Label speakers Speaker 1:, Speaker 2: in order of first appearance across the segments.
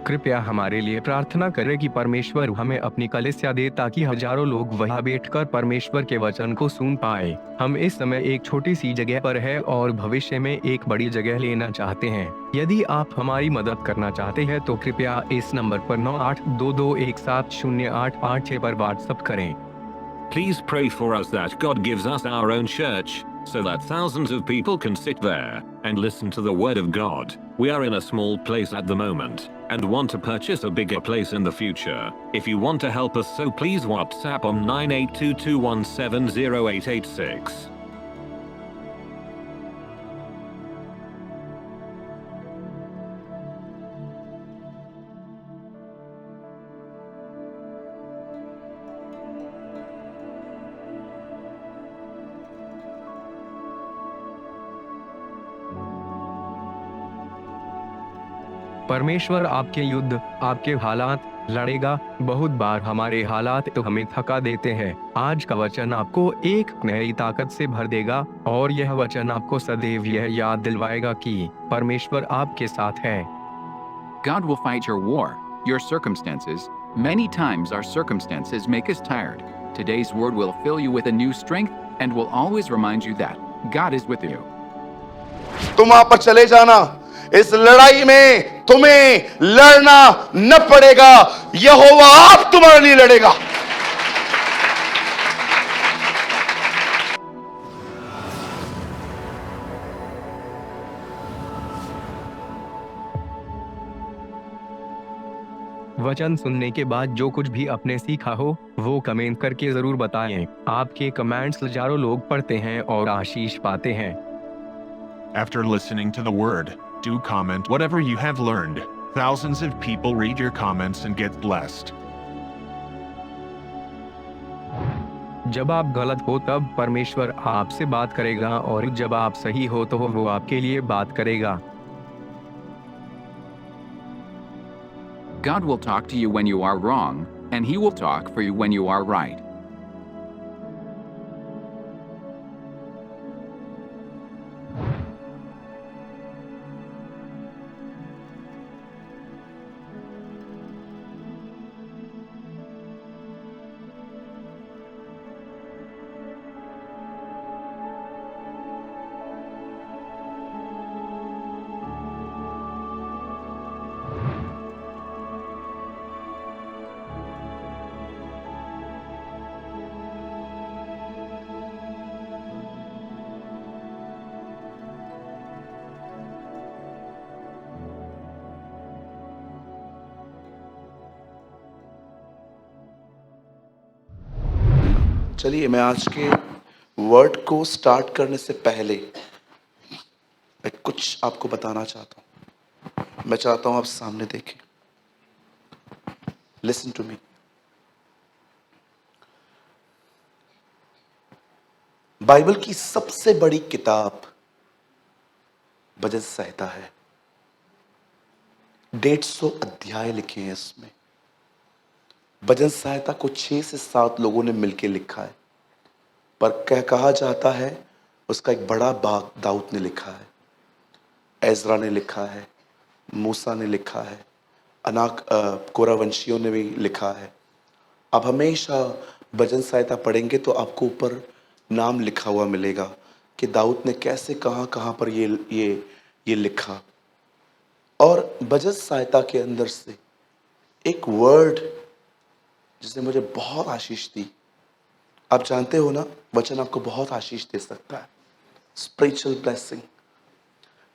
Speaker 1: कृपया हमारे लिए प्रार्थना करें कि परमेश्वर हमें अपनी कलीसिया दे ताकि हजारों लोग वहां बैठकर परमेश्वर के वचन को सुन पाए। हम इस समय एक छोटी सी जगह पर हैं और भविष्य में एक बड़ी जगह लेना चाहते हैं। यदि आप हमारी मदद करना चाहते हैं तो कृपया इस नंबर पर 9822170856 पर व्हाट्सएप करें।
Speaker 2: Please pray for us that God gives us our own church, so that thousands of people can sit there and listen to the Word of God. We are in a small place at the moment and want to purchase a bigger place in the future. If you want to help us, so please WhatsApp on 9822170886.
Speaker 1: परमेश्वर आपके युद्ध, आपके हालात लड़ेगा। बहुत बार हमारे हालात तो हमें थका देते हैं। आज का वचन आपको एक नई ताकत से भर देगा और यह वचन आपको सदैव यह याद दिलवाएगा कि परमेश्वर आपके साथ है।
Speaker 3: God will fight your war, your circumstances. Many times our circumstances make us tired. Today's word will fill you with a new strength and will always remind you that God is with you.
Speaker 4: तुम वहां पर चले जाना। इस लड़ाई में तुम्हें लड़ना न पड़ेगा, यहोवा आप तुम्हारे लिए लड़ेगा।
Speaker 1: वचन सुनने के बाद जो कुछ भी आपने सीखा हो वो कमेंट करके जरूर बताएं। आपके कमेंट्स हजारों लोग पढ़ते हैं और आशीष पाते हैं।
Speaker 5: After listening to the word, do comment whatever you have learned. Thousands of people read your comments and get blessed.
Speaker 1: जब आप गलत हो तब परमेश्वर आपसे बात करेगा और जब आप सही हो तो वो आपके लिए बात करेगा।
Speaker 3: God will talk to you when you are wrong, and He will talk for you when you are right.
Speaker 4: चलिए, मैं आज के वर्ड को स्टार्ट करने से पहले मैं कुछ आपको बताना चाहता हूं। मैं चाहता हूं आप सामने देखें। Listen to me. बाइबल की सबसे बड़ी किताब भजन संहिता है। 150 अध्याय लिखे हैं इसमें। भजन संहिता को 6 से 7 लोगों ने मिलकर लिखा है, पर कहा जाता है उसका एक बड़ा भाग दाऊद ने लिखा है, एजरा ने लिखा है, मूसा ने लिखा है, कोरावंशियों ने भी लिखा है। आप हमेशा भजन संहिता पढ़ेंगे तो आपको ऊपर नाम लिखा हुआ मिलेगा कि दाऊद ने कैसे कहां पर ये लिखा। और भजन संहिता के अंदर से एक वर्ड जिसने मुझे बहुत आशीष दी। आप जानते हो ना, वचन आपको बहुत आशीष दे सकता है। Spiritual blessing.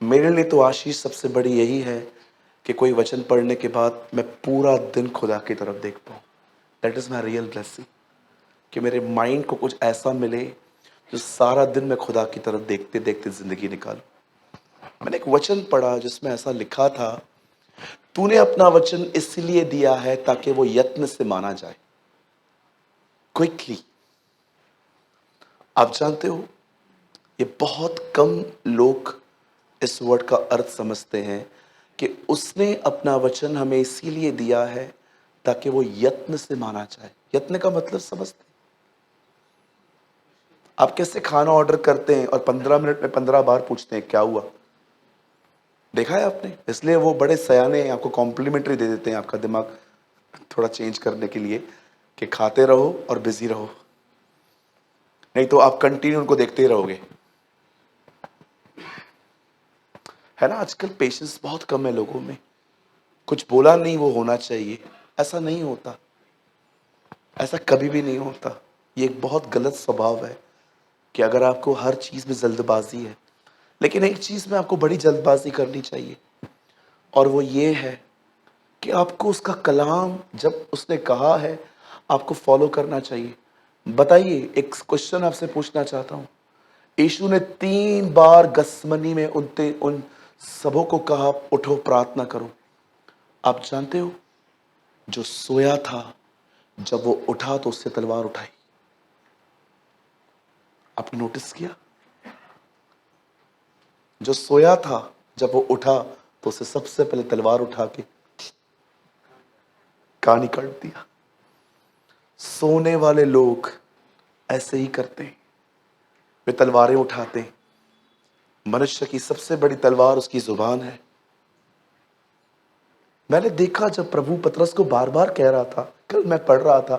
Speaker 4: मेरे लिए तो आशीष सबसे बड़ी यही है कि कोई वचन पढ़ने के बाद मैं पूरा दिन खुदा की तरफ देख पाऊँ। That is my real blessing. कि मेरे माइंड को कुछ ऐसा मिले जो सारा दिन मैं खुदा की तरफ देखते देखते जिंदगी निकालूं। मैंने एक वचन पढ़ा जिसमें ऐसा लिखा था, तूने अपना वचन इसलिए दिया है ताकि वो यत्न से माना जाए, क्विकली। आप जानते हो, ये बहुत कम लोग इस वर्ड का अर्थ समझते हैं कि उसने अपना वचन हमें इसीलिए दिया है ताकि वो यत्न से माना जाए। यत्न का मतलब समझते हैं? आप कैसे खाना ऑर्डर करते हैं और 15 मिनट में 15 बार पूछते हैं क्या हुआ? देखा है आपने? इसलिए वो बड़े सयाने हैं, आपको कॉम्प्लीमेंट्री दे देते हैं आपका दिमाग थोड़ा चेंज करने के लिए कि खाते रहो और बिजी रहो, नहीं तो आप कंटिन्यू उनको देखते ही रहोगे। है ना, आजकल पेशेंस बहुत कम है लोगों में। कुछ बोला नहीं वो होना चाहिए, ऐसा नहीं होता, ऐसा कभी भी नहीं होता। ये एक बहुत गलत स्वभाव है कि अगर आपको हर चीज में जल्दबाजी है, लेकिन एक चीज में आपको बड़ी जल्दबाजी करनी चाहिए, और वो ये है कि आपको उसका कलाम जब उसने कहा है आपको फॉलो करना चाहिए। बताइए, एक क्वेश्चन आपसे पूछना चाहता हूं। यीशु ने 3 बार गसमनी में उन सबों को कहा उठो प्रार्थना करो। आप जानते हो, जो सोया था जब वो उठा तो उससे तलवार उठाई। आपने नोटिस किया? जो सोया था जब वो उठा तो उससे सबसे पहले तलवार उठा के कान काट दिया। सोने वाले लोग ऐसे ही करते हैं, वे तलवारें उठाते हैं। मनुष्य की सबसे बड़ी तलवार उसकी जुबान है। मैंने देखा जब प्रभु पतरस को बार बार कह रहा था, कल मैं पढ़ रहा था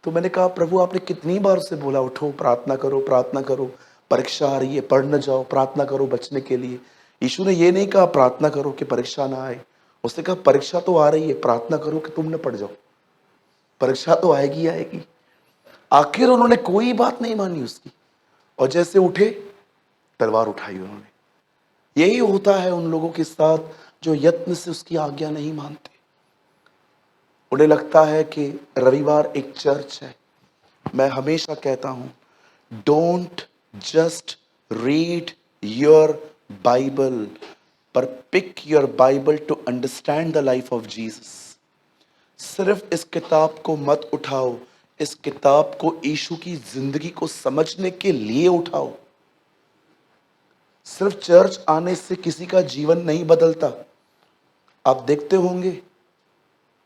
Speaker 4: तो मैंने कहा प्रभु आपने कितनी बार उसे बोला उठो प्रार्थना करो, परीक्षा आ रही है पढ़ न जाओ, प्रार्थना करो बचने के लिए। यीशु ने ये नहीं कहा प्रार्थना करो कि परीक्षा ना आए, उसने कहा परीक्षा तो आ रही है, प्रार्थना करो कि तुम न पढ़ जाओ, परीक्षा तो आएगी ही आएगी। आखिर उन्होंने कोई बात नहीं मानी उसकी, और जैसे उठे तलवार उठाई उन्होंने। यही होता है उन लोगों के साथ जो यत्न से उसकी आज्ञा नहीं मानते। उन्हें लगता है कि रविवार एक चर्च है। मैं हमेशा कहता हूं, don't just read your Bible, पर pick your Bible to understand the life of Jesus. सिर्फ इस किताब को मत उठाओ, इस किताब को यीशु की जिंदगी को समझने के लिए उठाओ। सिर्फ चर्च आने से किसी का जीवन नहीं बदलता। आप देखते होंगे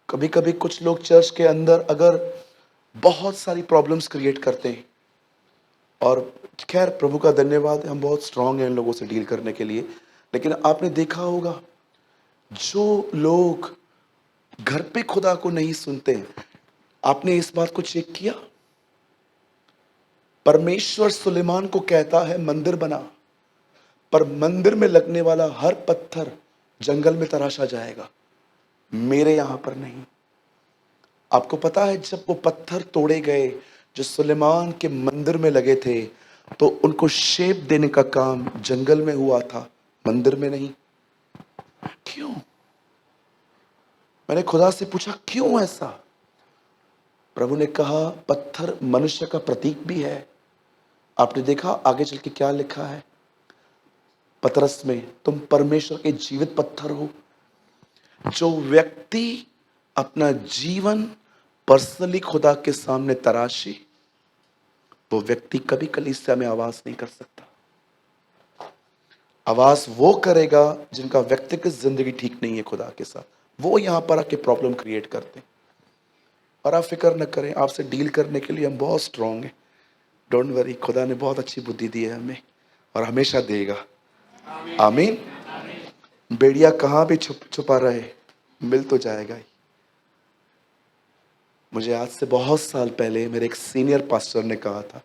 Speaker 4: कभी कभी कुछ लोग चर्च के अंदर अगर बहुत सारी प्रॉब्लम्स क्रिएट करते हैं, और खैर प्रभु का धन्यवाद हम बहुत स्ट्रांग हैं इन लोगों से डील करने के लिए, लेकिन आपने देखा होगा जो लोग घर पे खुदा को नहीं सुनते हैं, आपने इस बात को चेक किया? परमेश्वर सुलेमान को कहता है मंदिर बना, पर मंदिर में लगने वाला हर पत्थर जंगल में तराशा जाएगा, मेरे यहां पर नहीं। आपको पता है जब वो पत्थर तोड़े गए जो सुलेमान के मंदिर में लगे थे, तो उनको शेप देने का काम जंगल में हुआ था, मंदिर में नहीं। क्यों? मैंने खुदा से पूछा क्यों ऐसा? प्रभु ने कहा पत्थर मनुष्य का प्रतीक भी है। आपने देखा आगे चल के क्या लिखा है पतरस में, तुम परमेश्वर के जीवित पत्थर हो। जो व्यक्ति अपना जीवन पर्सनली खुदा के सामने तराशे, वो व्यक्ति कभी कलीसिया में आवाज नहीं कर सकता। आवाज वो करेगा जिनका व्यक्तिगत जिंदगी ठीक नहीं है खुदा के साथ, वो यहां पर आके प्रॉब्लम क्रिएट करते हैं। और आप फिक्र न करें, आपसे डील करने के लिए हम बहुत स्ट्रांग हैं। डोंट वरी, खुदा ने बहुत अच्छी बुद्धि दी है हमें और हमेशा देगा। आमीन। बेड़िया कहां भी छुपा रहे, मिल तो जाएगा ही। मुझे आज से बहुत साल पहले मेरे एक सीनियर पास्टर ने कहा था,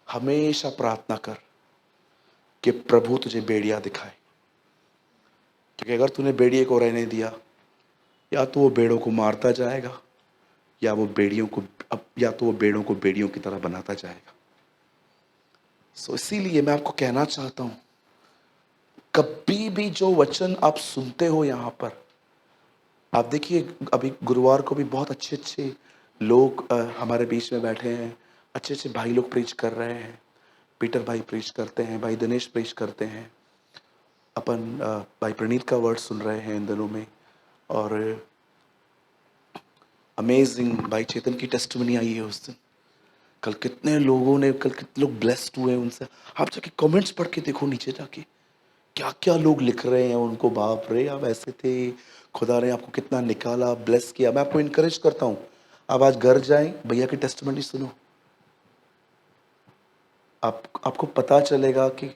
Speaker 4: हमेशा प्रार्थना कर कि प्रभु तुझे बेड़िया दिखाए, क्योंकि अगर तूने बेड़िए को रहने दिया, या तो वो बेड़ों को मारता जाएगा, या वो बेड़ों को बेड़ियों की तरह बनाता जाएगा। सो इसीलिए मैं आपको कहना चाहता हूं, कभी भी जो वचन आप सुनते हो यहां पर, आप देखिए अभी गुरुवार को भी बहुत अच्छे अच्छे लोग हमारे बीच में बैठे हैं, अच्छे अच्छे भाई लोग प्रीच कर रहे हैं। पीटर भाई प्रीच करते हैं, भाई दिनेश प्रीच करते हैं, अपन भाई प्रणीत का वर्ड सुन रहे हैं इन दिनों में, और अमेजिंग भाई चेतन की टेस्टिमनी आई है उस दिन। कल कितने लोग ब्लेस्ड हुए उनसे। आप जाके कमेंट्स पढ़ के देखो, नीचे जाके क्या क्या लोग लिख रहे हैं उनको, बाप रे आप ऐसे थे, खुदा ने आपको कितना निकाला, ब्लेस किया। मैं आपको इनकरेज करता हूं, आप आज घर जाएं, भैया की टेस्टिमनी सुनो, आपको पता चलेगा कि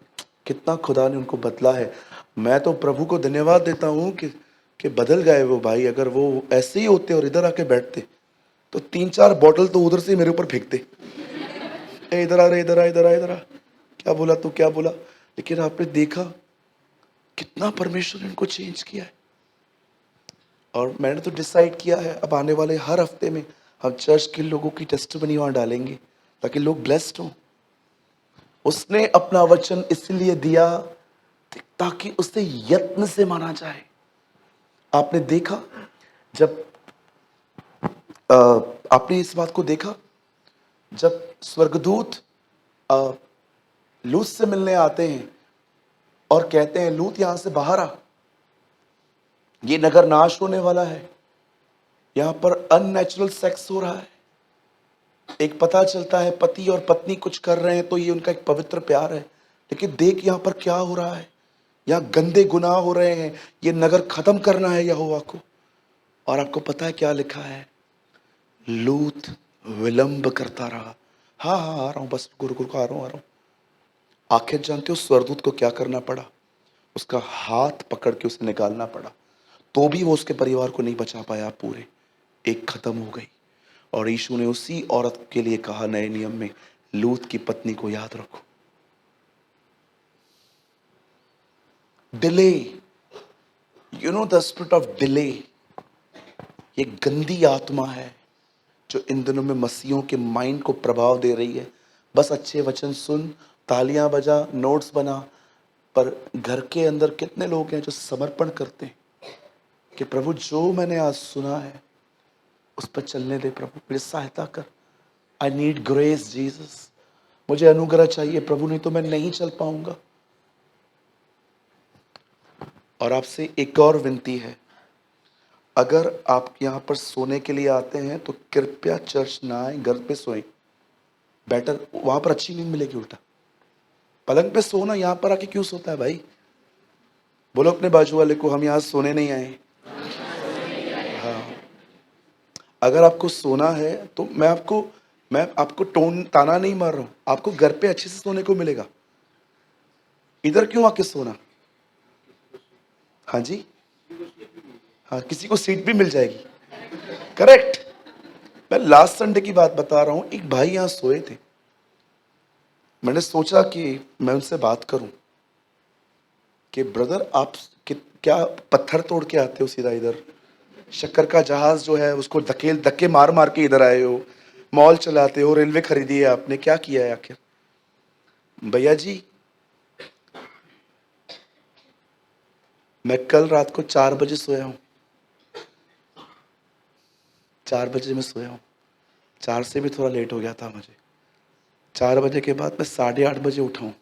Speaker 4: कितना खुदा ने उनको बदला है। मैं तो प्रभु को धन्यवाद देता हूँ कि बदल गए वो भाई। अगर वो ऐसे ही होते और इधर आके बैठते तो 3-4 बॉटल तो उधर से ही मेरे ऊपर फेंकते। ए इधर आ रे, इधर आ, इधर आ, इधर आ। क्या बोला तू, क्या बोला? लेकिन आपने देखा कितना परमेश्वर ने इनको चेंज किया है। और मैंने तो डिसाइड किया है अब आने वाले हर हफ्ते में हम चर्च के लोगों की टेस्टिमनी वहां डालेंगे ताकि लोग ब्लेस्ड हों। उसने अपना वचन इसलिए दिया ताकि उसे यत्न से माना जाए। आपने देखा जब अ, आपने इस बात को देखा जब स्वर्गदूत अ, लूत से मिलने आते हैं और कहते हैं लूत यहां से बाहर आ, ये नगर नाश होने वाला है, यहां पर अननेचुरल सेक्स हो रहा है। एक पता चलता है पति और पत्नी कुछ कर रहे हैं तो ये उनका एक पवित्र प्यार है, लेकिन देख यहां पर क्या हो रहा है, यहां गंदे गुनाह हो रहे हैं, ये नगर खत्म करना है यहोवा को। और आपको पता है क्या लिखा है? लूत विलंब करता रहा। हाँ हाँ आ रहा हूं, बस गुरु गुरु आ रहा हूं, आ रहा हूं। आखिर जानते हो स्वर्गदूत को क्या करना पड़ा? उसका हाथ पकड़ के उसे निकालना पड़ा, तो भी वो उसके परिवार को नहीं बचा पाया। पूरे एक खत्म हो गई। और यीशु ने उसी औरत के लिए कहा नए नियम में, लूत की पत्नी को याद रखो। Delay, you know the spirit of delay, ये गंदी आत्मा है जो इन दिनों में मसीहों के माइंड को प्रभाव दे रही है। बस अच्छे वचन सुन, तालियां बजा, नोट्स बना, पर घर के अंदर कितने लोग हैं जो समर्पण करते हैं कि प्रभु जो मैंने आज सुना है उस पर चलने दे, प्रभु मेरी सहायता कर। आई नीड ग्रेस जीसस, मुझे अनुग्रह चाहिए प्रभु, नहीं तो मैं नहीं चल पाऊंगा। और आपसे एक और विनती है, अगर आप यहाँ पर सोने के लिए आते हैं तो कृपया चर्च ना आए, घर पे सोएं। बेटर, वहां पर अच्छी नींद मिलेगी। उल्टा पलंग पे सोना, यहाँ पर आके क्यों सोता है भाई? बोलो अपने बाजू वाले को, हम यहाँ सोने नहीं आए। हाँ, अगर आपको सोना है तो मैं आपको टोन ताना नहीं मार रहा हूँ, आपको घर पे अच्छे से सोने को मिलेगा। इधर क्यों आके सोना? हाँ जी, हाँ किसी को सीट भी मिल जाएगी। करेक्ट। मैं लास्ट संडे की बात बता रहा हूँ, एक भाई यहाँ सोए थे। मैंने सोचा कि मैं उनसे बात करूं कि ब्रदर आप क्या पत्थर तोड़ के आते हो सीधा इधर? शक्कर का जहाज जो है उसको धकेल धक्के मार मार के इधर आए हो, मॉल चलाते हो, रेलवे खरीदी है आपने, क्या किया है आखिर? भैया जी, मैं कल रात को 4 बजे सोया हूँ। 4 बजे मैं सोया हूँ, 4 से भी थोड़ा लेट हो गया था मुझे। 4 बजे के बाद मैं 8:30 बजे उठा हूँ।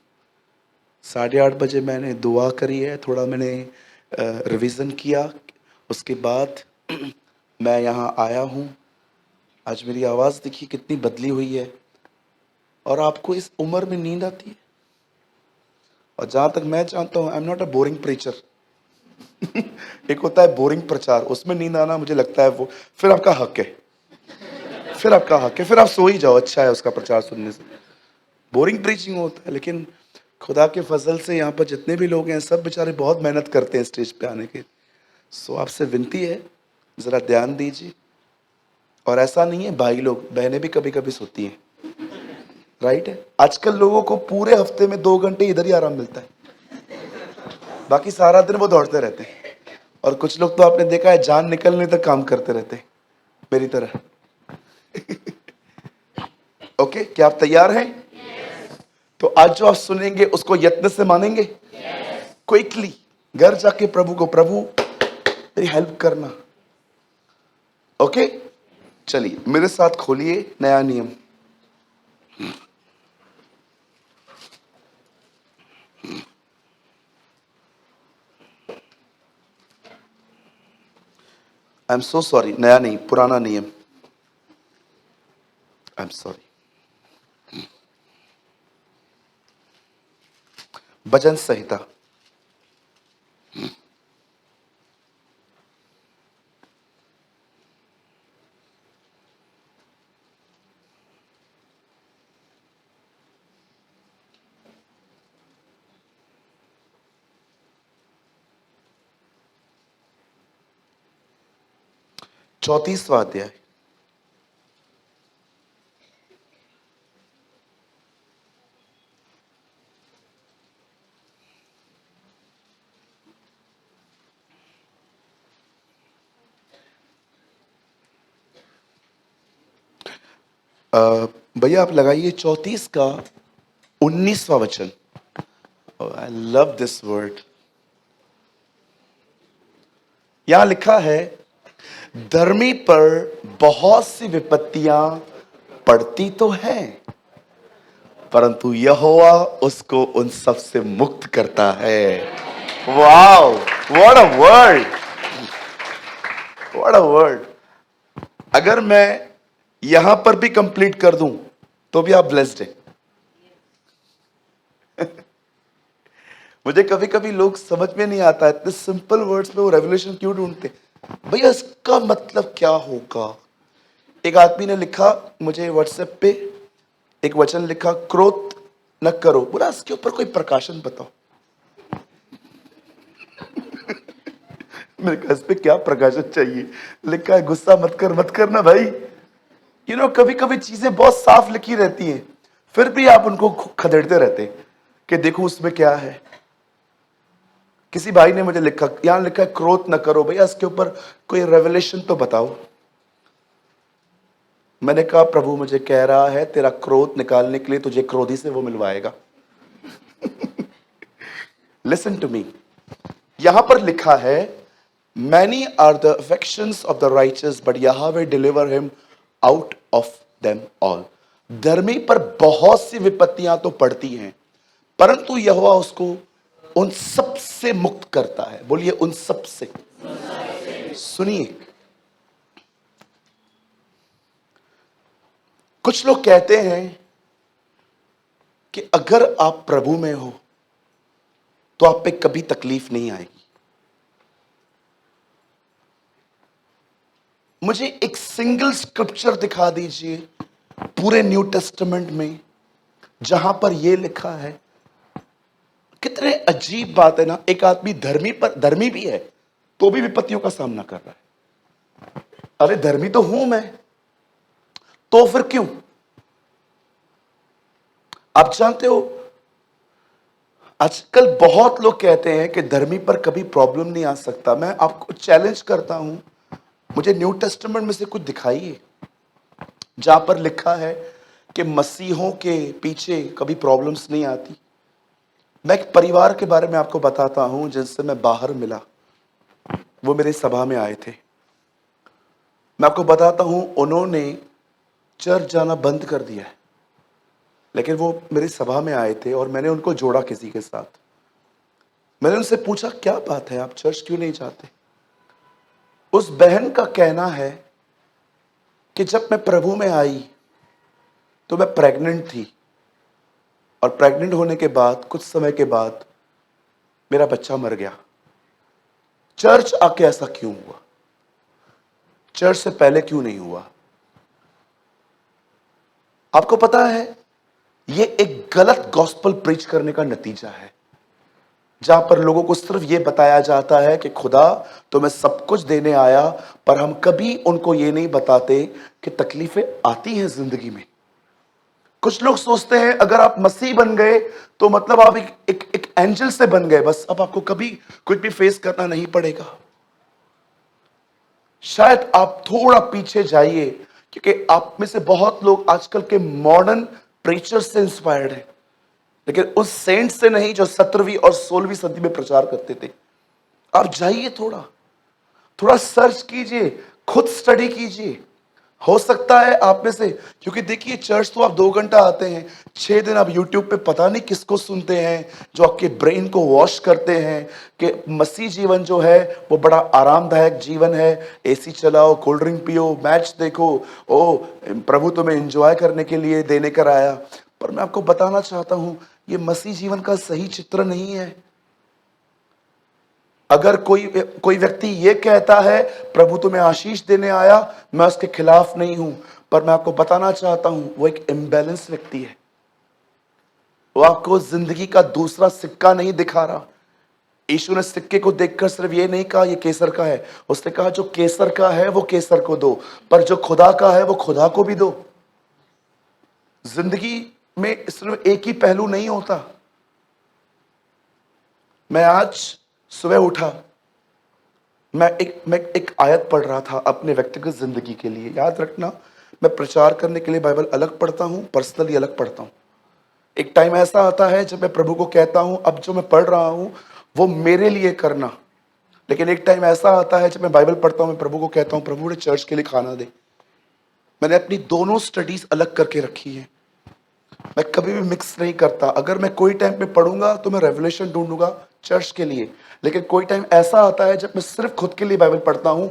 Speaker 4: 8:30 बजे मैंने दुआ करी है, थोड़ा मैंने रिवीजन किया, उसके बाद मैं यहाँ आया हूँ। आज मेरी आवाज़ देखिए कितनी बदली हुई है। और आपको इस उम्र में नींद आती है? और जहाँ तक मैं जानता हूँ, I am not a boring preacher. एक होता है बोरिंग प्रचार, उसमें नींद आना मुझे लगता है वो फिर आपका हक है, फिर आपका हक है, फिर आप सो ही जाओ, अच्छा है उसका प्रचार सुनने से। बोरिंग प्रीचिंग होता है, लेकिन खुदा के फजल से यहाँ पर जितने भी लोग हैं सब बेचारे बहुत मेहनत करते हैं स्टेज पे आने के। सो आपसे विनती है ज़रा ध्यान दीजिए। और ऐसा नहीं है, भाई लोग बहनें भी कभी कभी सोती हैं, राइट है। आजकल लोगों को पूरे हफ्ते में 2 घंटे इधर ही आराम मिलता है, बाकी सारा दिन वो दौड़ते रहते हैं। और कुछ लोग तो आपने देखा है जान निकलने तक काम करते रहते हैं, मेरी तरह। ओके, क्या आप तैयार हैं? तो आज जो आप सुनेंगे उसको यत्न से मानेंगे, क्विकली घर जाके प्रभु को, प्रभु मेरी हेल्प करना। ओके, चलिए मेरे साथ खोलिए नया नियम। आई एम सो सॉरी, नया नहीं, पुराना नियम। I am sorry. भजन संहिता, 34वां अध्याय। भैया आप लगाइए 34 का 19वां वचन। I love this word. यहां लिखा है, धर्मी पर बहुत सी विपत्तियां पड़ती तो हैं, परंतु यहोवा उसको उन सब से मुक्त करता है। Wow, what a word, what a word. अगर मैं यहां पर भी कंप्लीट कर दूं तो भी आप ब्लेस्ड हैं। मुझे कभी कभी लोग समझ में नहीं आता है, इतने सिंपल वर्ड्स में वो रेवलेशन क्यों ढूंढते। भैया इसका मतलब क्या होगा। एक आदमी ने लिखा मुझे व्हाट्सएप पे, एक वचन लिखा, क्रोध न करो। बोला इसके ऊपर कोई प्रकाशन बताओ। मेरे कहा इस पे क्या प्रकाशन चाहिए। लिखा है गुस्सा मत कर, मत करना भाई। कभी कभी चीजें बहुत साफ लिखी रहती हैं, फिर भी आप उनको खदेड़ते रहते कि देखो उसमें क्या है। किसी भाई ने मुझे लिखा, यहां लिखा है क्रोध न करो। भैया इसके ऊपर कोई रेवलेशन तो बताओ। मैंने कहा प्रभु मुझे कह रहा है तेरा क्रोध निकालने के लिए तुझे क्रोधी से वो मिलवाएगा। लिसन टू मी, यहां पर लिखा है, many are the afflictions of the righteous but Jehovah deliver him out of them all. धर्मी पर बहुत सी विपत्तियां तो पड़ती हैं, परंतु यहोवा उसको उन सब से मुक्त करता है। बोलिए उन सब से। सुनिए, कुछ लोग कहते हैं कि अगर आप प्रभु में हो तो आप पे कभी तकलीफ नहीं आएगी। मुझे एक सिंगल स्क्रिप्चर दिखा दीजिए पूरे न्यू टेस्टामेंट में जहां पर यह लिखा है। कितने अजीब बात है ना, एक आदमी धर्मी भी है तो भी विपत्तियों का सामना कर रहा है। अरे धर्मी तो हूं मैं, तो फिर क्यों। आप जानते हो आजकल बहुत लोग कहते हैं कि धर्मी पर कभी प्रॉब्लम नहीं आ सकता। मैं आपको चैलेंज करता हूं, मुझे न्यू टेस्टामेंट में से कुछ दिखाइए जहां पर लिखा है कि मसीहों के पीछे कभी प्रॉब्लम्स नहीं आती। मैं एक परिवार के बारे में आपको बताता हूं जिनसे मैं बाहर मिला, वो मेरे सभा में आए थे। मैं आपको बताता हूं उन्होंने चर्च जाना बंद कर दिया है, लेकिन वो मेरी सभा में आए थे और मैंने उनको जोड़ा किसी के साथ। मैंने उनसे पूछा क्या बात है, आप चर्च क्यों नहीं जाते। उस बहन का कहना है कि जब मैं प्रभु में आई तो मैं प्रेग्नेंट थी, और प्रेग्नेंट होने के बाद कुछ समय के बाद मेरा बच्चा मर गया। चर्च आके ऐसा क्यों हुआ, चर्च से पहले क्यों नहीं हुआ। आपको पता है यह एक गलत गॉस्पेल प्रीच करने का नतीजा है, जहां पर लोगों को सिर्फ यह बताया जाता है कि खुदा तुम्हें सब कुछ देने आया, पर हम कभी उनको यह नहीं बताते कि तकलीफें आती हैं जिंदगी में। कुछ लोग सोचते हैं अगर आप मसीह बन गए तो मतलब आप एक एंजल से बन गए, बस अब आपको कभी कुछ भी फेस करना नहीं पड़ेगा। शायद आप थोड़ा पीछे जाइए, क्योंकि आप में से बहुत लोग आजकल के मॉडर्न प्रीचर से इंस्पायर्ड हैं, लेकिन उस सेंट से नहीं जो 17वीं और 16वीं सदी में प्रचार करते थे। आप जाइए, थोड़ा थोड़ा सर्च कीजिए, खुद स्टडी कीजिए। हो सकता है आप में से, क्योंकि देखिए चर्च तो आप 2 घंटा आते हैं, 6 दिन आप यूट्यूब पे पता नहीं किसको सुनते हैं जो आपके ब्रेन को वॉश करते हैं कि मसीह जीवन जो है वो बड़ा आरामदायक जीवन है। एसी चलाओ, कोल्ड ड्रिंक पियो, मैच देखो, ओ प्रभु तुम्हें एंजॉय करने के लिए देने कर आया। पर मैं आपको बताना चाहता हूं ये मसीह जीवन का सही चित्र नहीं है। अगर कोई व्यक्ति ये कहता है प्रभु तुम्हें आशीष देने आया, मैं उसके खिलाफ नहीं हूं, पर मैं आपको बताना चाहता हूं वो एक इम्बैलेंस व्यक्ति है। वो आपको जिंदगी का दूसरा सिक्का नहीं दिखा रहा। यीशु ने सिक्के को देखकर सिर्फ ये नहीं कहा ये केसर का है, उसने कहा जो केसर का है वो केसर को दो, पर जो खुदा का है वो खुदा को भी दो। जिंदगी में सिर्फ एक ही पहलू नहीं होता। मैं आज सुबह उठा, मैं एक आयत पढ़ रहा था अपने व्यक्तिगत जिंदगी के लिए। याद रखना, मैं प्रचार करने के लिए बाइबल अलग पढ़ता हूं, पर्सनली अलग पढ़ता हूं। एक टाइम ऐसा आता है जब मैं प्रभु को कहता हूं अब जो मैं पढ़ रहा हूं वो मेरे लिए करना, लेकिन एक टाइम ऐसा आता है जब मैं बाइबल पढ़ता हूं, मैं प्रभु को कहता हूं प्रभु मुझे चर्च के लिए खाना दे। मैंने अपनी दोनों स्टडीज अलग करके रखी है, मैं कभी भी मिक्स नहीं करता। अगर मैं कोई टाइम पे पढ़ूंगा तो मैं रेवलेशन ढूंढूंगा चर्च के लिए, लेकिन कोई टाइम ऐसा आता है जब मैं सिर्फ खुद के लिए बाइबल पढ़ता हूं,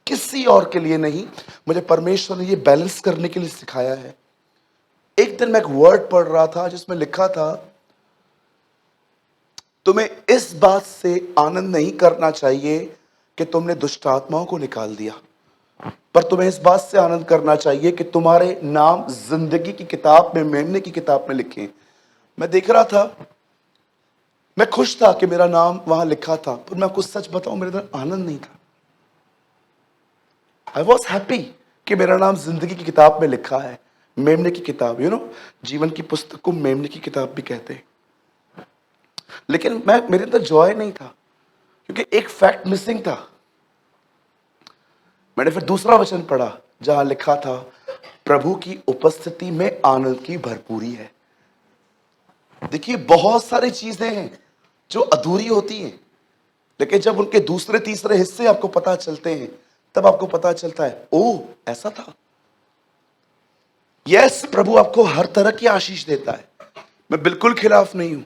Speaker 4: किसी और के लिए नहीं। मुझे परमेश्वर ने ये बैलेंस करने के लिए सिखाया है। एक दिन मैं एक वर्ड पढ़ रहा था जिसमें लिखा था तुम्हें इस बात से आनंद नहीं करना चाहिए कि तुमने दुष्ट आत्माओं को निकाल दिया, पर तुम्हें इस बात से आनंद करना चाहिए कि तुम्हारे नाम जिंदगी की किताब में, मेमने की किताब में लिखे। मैं देख रहा था, मैं खुश था कि मेरा नाम वहां लिखा था, पर मैं आपको सच बताऊं मेरे अंदर आनंद नहीं था। आई वॉज हैप्पी कि मेरा नाम जिंदगी की किताब में लिखा है, मेमने की किताब, जीवन की पुस्तक को मेमने की किताब भी कहते हैं। लेकिन मेरे अंदर जॉय नहीं था क्योंकि एक फैक्ट मिसिंग था। मैंने फिर दूसरा वचन पढ़ा जहां लिखा था प्रभु की उपस्थिति में आनंद की भरपूरी है। देखिए, बहुत सारी चीजें हैं जो अधूरी होती हैं, लेकिन जब उनके दूसरे तीसरे हिस्से आपको पता चलते हैं तब आपको पता चलता है ओह ऐसा था। यस, प्रभु आपको हर तरह की आशीष देता है, मैं बिल्कुल खिलाफ नहीं हूं।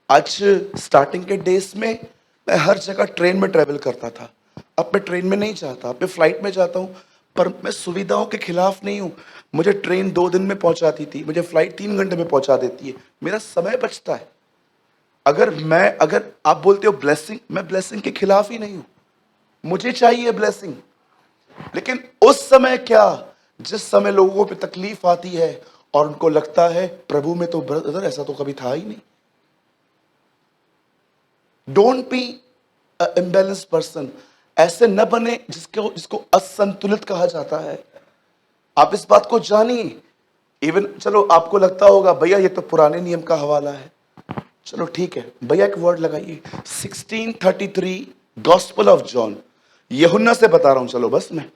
Speaker 4: आज स्टार्टिंग के डेज में मैं हर जगह ट्रेन में ट्रेवल करता था, अब मैं ट्रेन में नहीं जाता, अब मैं फ्लाइट में जाता हूं। पर मैं सुविधाओं के खिलाफ नहीं हूं। मुझे ट्रेन 2 दिन में पहुंचाती थी, मुझे फ्लाइट 3 घंटे में पहुंचा देती है, मेरा समय बचता है। अगर आप बोलते हो ब्लेसिंग, मैं ब्लेसिंग के खिलाफ ही नहीं हूं, मुझे चाहिए ब्लेसिंग। लेकिन उस समय क्या, जिस समय लोगों पे तकलीफ आती है और उनको लगता है प्रभु में तो ब्रदर ऐसा तो कभी था ही नहीं। डोंट बी इम्बैलेंस पर्सन, ऐसे न बने जिसको असंतुलित कहा जाता है। आप इस बात को जानिए। इवन चलो आपको लगता होगा भैया ये तो पुराने नियम का हवाला है, चलो ठीक है भैया, एक वर्ड लगाइए 1633 गॉस्पेल ऑफ जॉन, यूहन्ना से बता रहा हूं, चलो बस मैं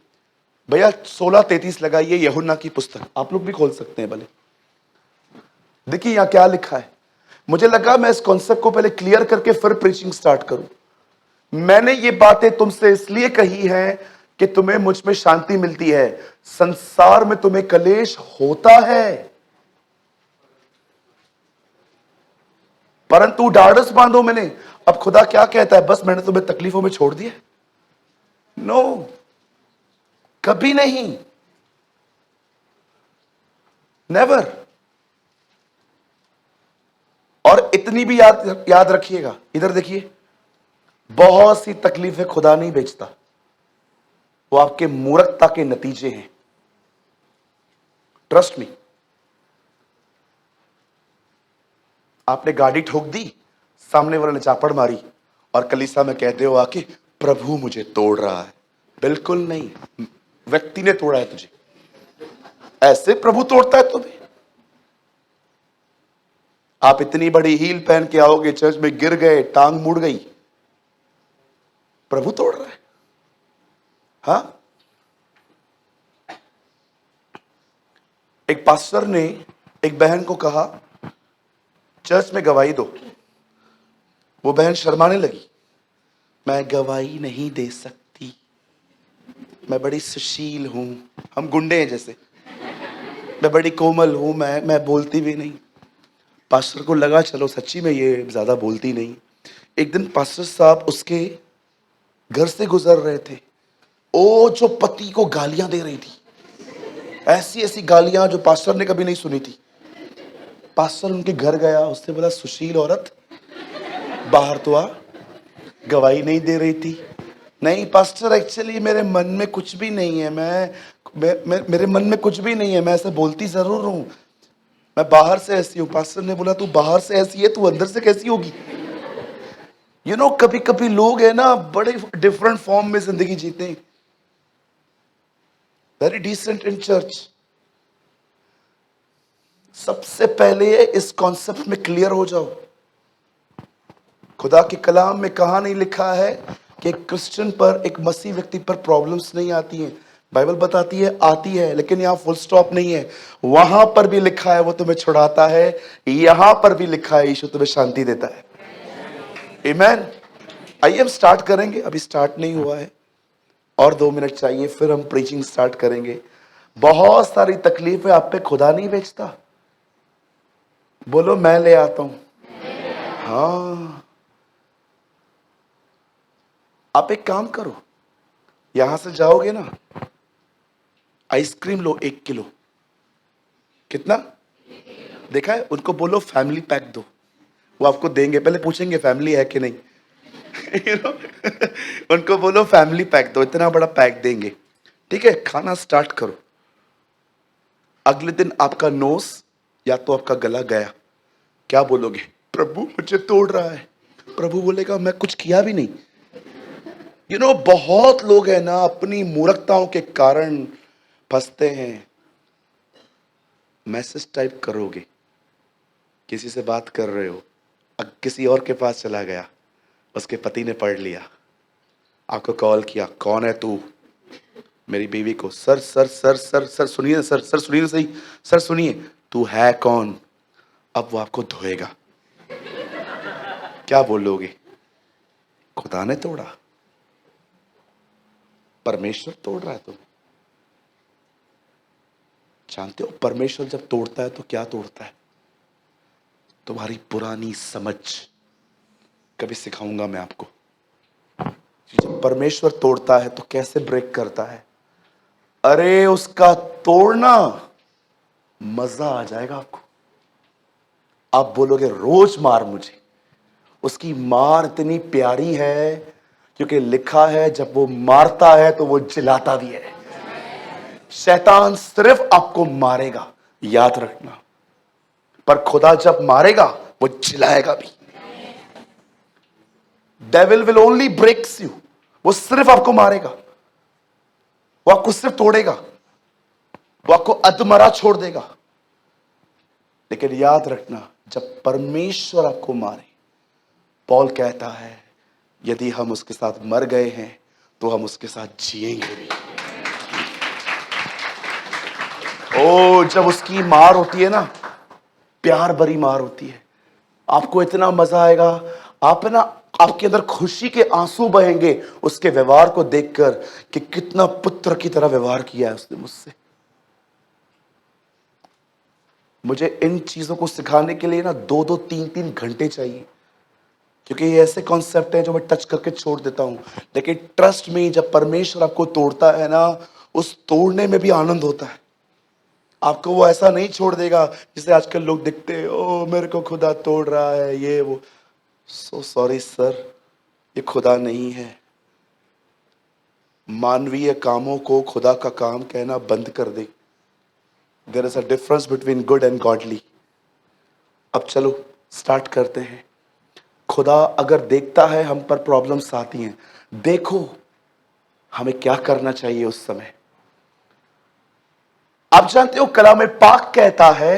Speaker 4: भैया 1633 लगाइए, यूहन्ना की पुस्तक, आप लोग भी खोल सकते हैं भले। देखिए यहां क्या लिखा है। मुझे लगा मैं इस कॉन्सेप्ट को पहले क्लियर करके फिर प्रीचिंग स्टार्ट करूं। मैंने ये बातें तुमसे इसलिए कही हैं कि तुम्हें मुझ में शांति मिलती है, संसार में तुम्हें कलेश होता है, परंतु ढाढ़स बांधो मैंने। अब खुदा क्या कहता है, बस मैंने तुम्हें तकलीफों में छोड़ दिया? नो, कभी नहीं, नेवर। और इतनी भी याद रखिएगा, इधर देखिए, बहुत सी तकलीफें खुदा नहीं बेचता, वो आपके मूर्खता के नतीजे हैं। Trust me. आपने गाड़ी ठोक दी, सामने वाले ने चापड़ मारी और कलीसिया में कहते हो आके प्रभु मुझे तोड़ रहा है। बिल्कुल नहीं, व्यक्ति ने तोड़ा है तुझे। ऐसे प्रभु तोड़ता है तुम्हें? आप इतनी बड़ी हील पहन के आओगे, चर्च में गिर गए, टांग मुड़ गई, प्रभु तोड़ रहा है। हाँ, एक पास्टर ने एक बहन को कहा चर्च में गवाही दो। वो बहन शर्माने लगी, मैं गवाही नहीं दे सकती, मैं बड़ी सुशील हूं, हम गुंडे हैं जैसे, मैं बड़ी कोमल हूं, मैं बोलती भी नहीं। पास्टर को लगा चलो सच्ची में ये ज्यादा बोलती नहीं। एक दिन पास्टर साहब उसके घर से गुजर रहे थे, ओ जो पति को गालियां दे रही थी, ऐसी ऐसी गालियां जो पास्टर ने कभी नहीं सुनी थी। पास्टर उनके घर गया, उसने बोला सुशील औरत बाहर तो आ, गवाही नहीं दे रही थी। नहीं पास्टर, एक्चुअली मेरे मन में कुछ भी नहीं है, मेरे मन में कुछ भी नहीं है, मैं ऐसे बोलती जरूर हूं, मैं बाहर से ऐसी हूं। पास्टर ने बोला तू बाहर से ऐसी है, तू अंदर से कैसी होगी? कभी कभी लोग है ना बड़े डिफरेंट फॉर्म में जिंदगी जीते हैं, वेरी डिसेंट इन चर्च। सबसे पहले इस कॉन्सेप्ट में क्लियर हो जाओ, खुदा के कलाम में कहां नहीं लिखा है कि एक क्रिश्चियन पर, एक मसीह व्यक्ति पर प्रॉब्लम्स नहीं आती हैं। बाइबल बताती है आती है, लेकिन यहां फुल स्टॉप नहीं है। वहां पर भी लिखा है वो तुम्हें छुड़ाता है, यहां पर भी लिखा है यीशु तुम्हें शांति देता है। आमीन। आइए हम स्टार्ट करेंगे, अभी स्टार्ट नहीं हुआ है, और 2 मिनट चाहिए फिर हम प्रीचिंग स्टार्ट करेंगे। बहुत सारी तकलीफें आप पे खुदा नहीं भेजता। बोलो मैं ले आता हूं। हाँ, आप एक काम करो, यहां से जाओगे ना, आइसक्रीम लो 1 किलो। कितना? देखा है? उनको बोलो फैमिली पैक दो, वो आपको देंगे। पहले पूछेंगे फैमिली है कि नहीं। उनको बोलो फैमिली पैक दो, इतना बड़ा पैक देंगे। ठीक है, खाना स्टार्ट करो। अगले दिन आपका नोस या तो आपका गला गया, क्या बोलोगे? प्रभु मुझे तोड़ रहा है। प्रभु बोलेगा मैं कुछ किया भी नहीं। बहुत लोग है ना अपनी मूर्खताओं के कारण फंसते हैं। मैसेज टाइप करोगे, किसी से बात कर रहे हो, किसी और के पास चला गया, उसके पति ने पढ़ लिया, आपको कॉल किया, कौन है तू? मेरी बीवी को। Sir sir sir sir sir सुनिए, सर सर सुनिए सही, सर सुनिए, तू है कौन? अब वो आपको धोएगा। क्या बोलोगे? खुदा ने तोड़ा, परमेश्वर तोड़ रहा है तुम्हें। जानते हो परमेश्वर जब तोड़ता है तो क्या तोड़ता है? तुम्हारी पुरानी समझ। कभी सिखाऊंगा मैं आपको, जब परमेश्वर तोड़ता है तो कैसे ब्रेक करता है। अरे उसका तोड़ना मजा आ जाएगा आपको। आप बोलोगे रोज मार मुझे। उसकी मार इतनी प्यारी है क्योंकि लिखा है जब वो मारता है तो वो जिलाता भी है। शैतान सिर्फ आपको मारेगा, याद रखना, पर खुदा जब मारेगा वो जिलाएगा भी। Devil will only breaks you, वो सिर्फ आपको मारेगा, वो आपको सिर्फ तोड़ेगा, वो आपको अधमरा छोड़ देगा। लेकिन याद रखना जब परमेश्वर आपको मारे, पौल कहता है यदि हम उसके साथ मर गए हैं तो हम उसके साथ जिएंगे भी। ओ जब उसकी मार होती है ना, प्यार भरी मार होती है, आपको इतना मजा आएगा, आप ना आपके अंदर खुशी के आंसू बहेंगे उसके व्यवहार को देखकर कि कितना पुत्र की तरह व्यवहार किया है उसने मुझसे। मुझे इन चीजों को सिखाने के लिए ना 2-2, 3-3 घंटे चाहिए, क्योंकि ये ऐसे कॉन्सेप्ट हैं जो मैं टच करके छोड़ देता हूं। लेकिन ट्रस्ट में जब परमेश्वर आपको तोड़ता है ना, उस तोड़ने में भी आनंद होता है। आपको वो ऐसा नहीं छोड़ देगा जिसे आजकल लोग दिखते हैं, ओ मेरे को खुदा तोड़ रहा है ये वो। सो सॉरी सर, ये खुदा नहीं है। मानवीय कामों को खुदा का काम कहना बंद कर दे। There is a difference between good and godly. अब चलो स्टार्ट करते हैं। खुदा अगर देखता है हम पर प्रॉब्लम्स आती हैं, देखो हमें क्या करना चाहिए उस समय। आप जानते हो कलाम पाक कहता है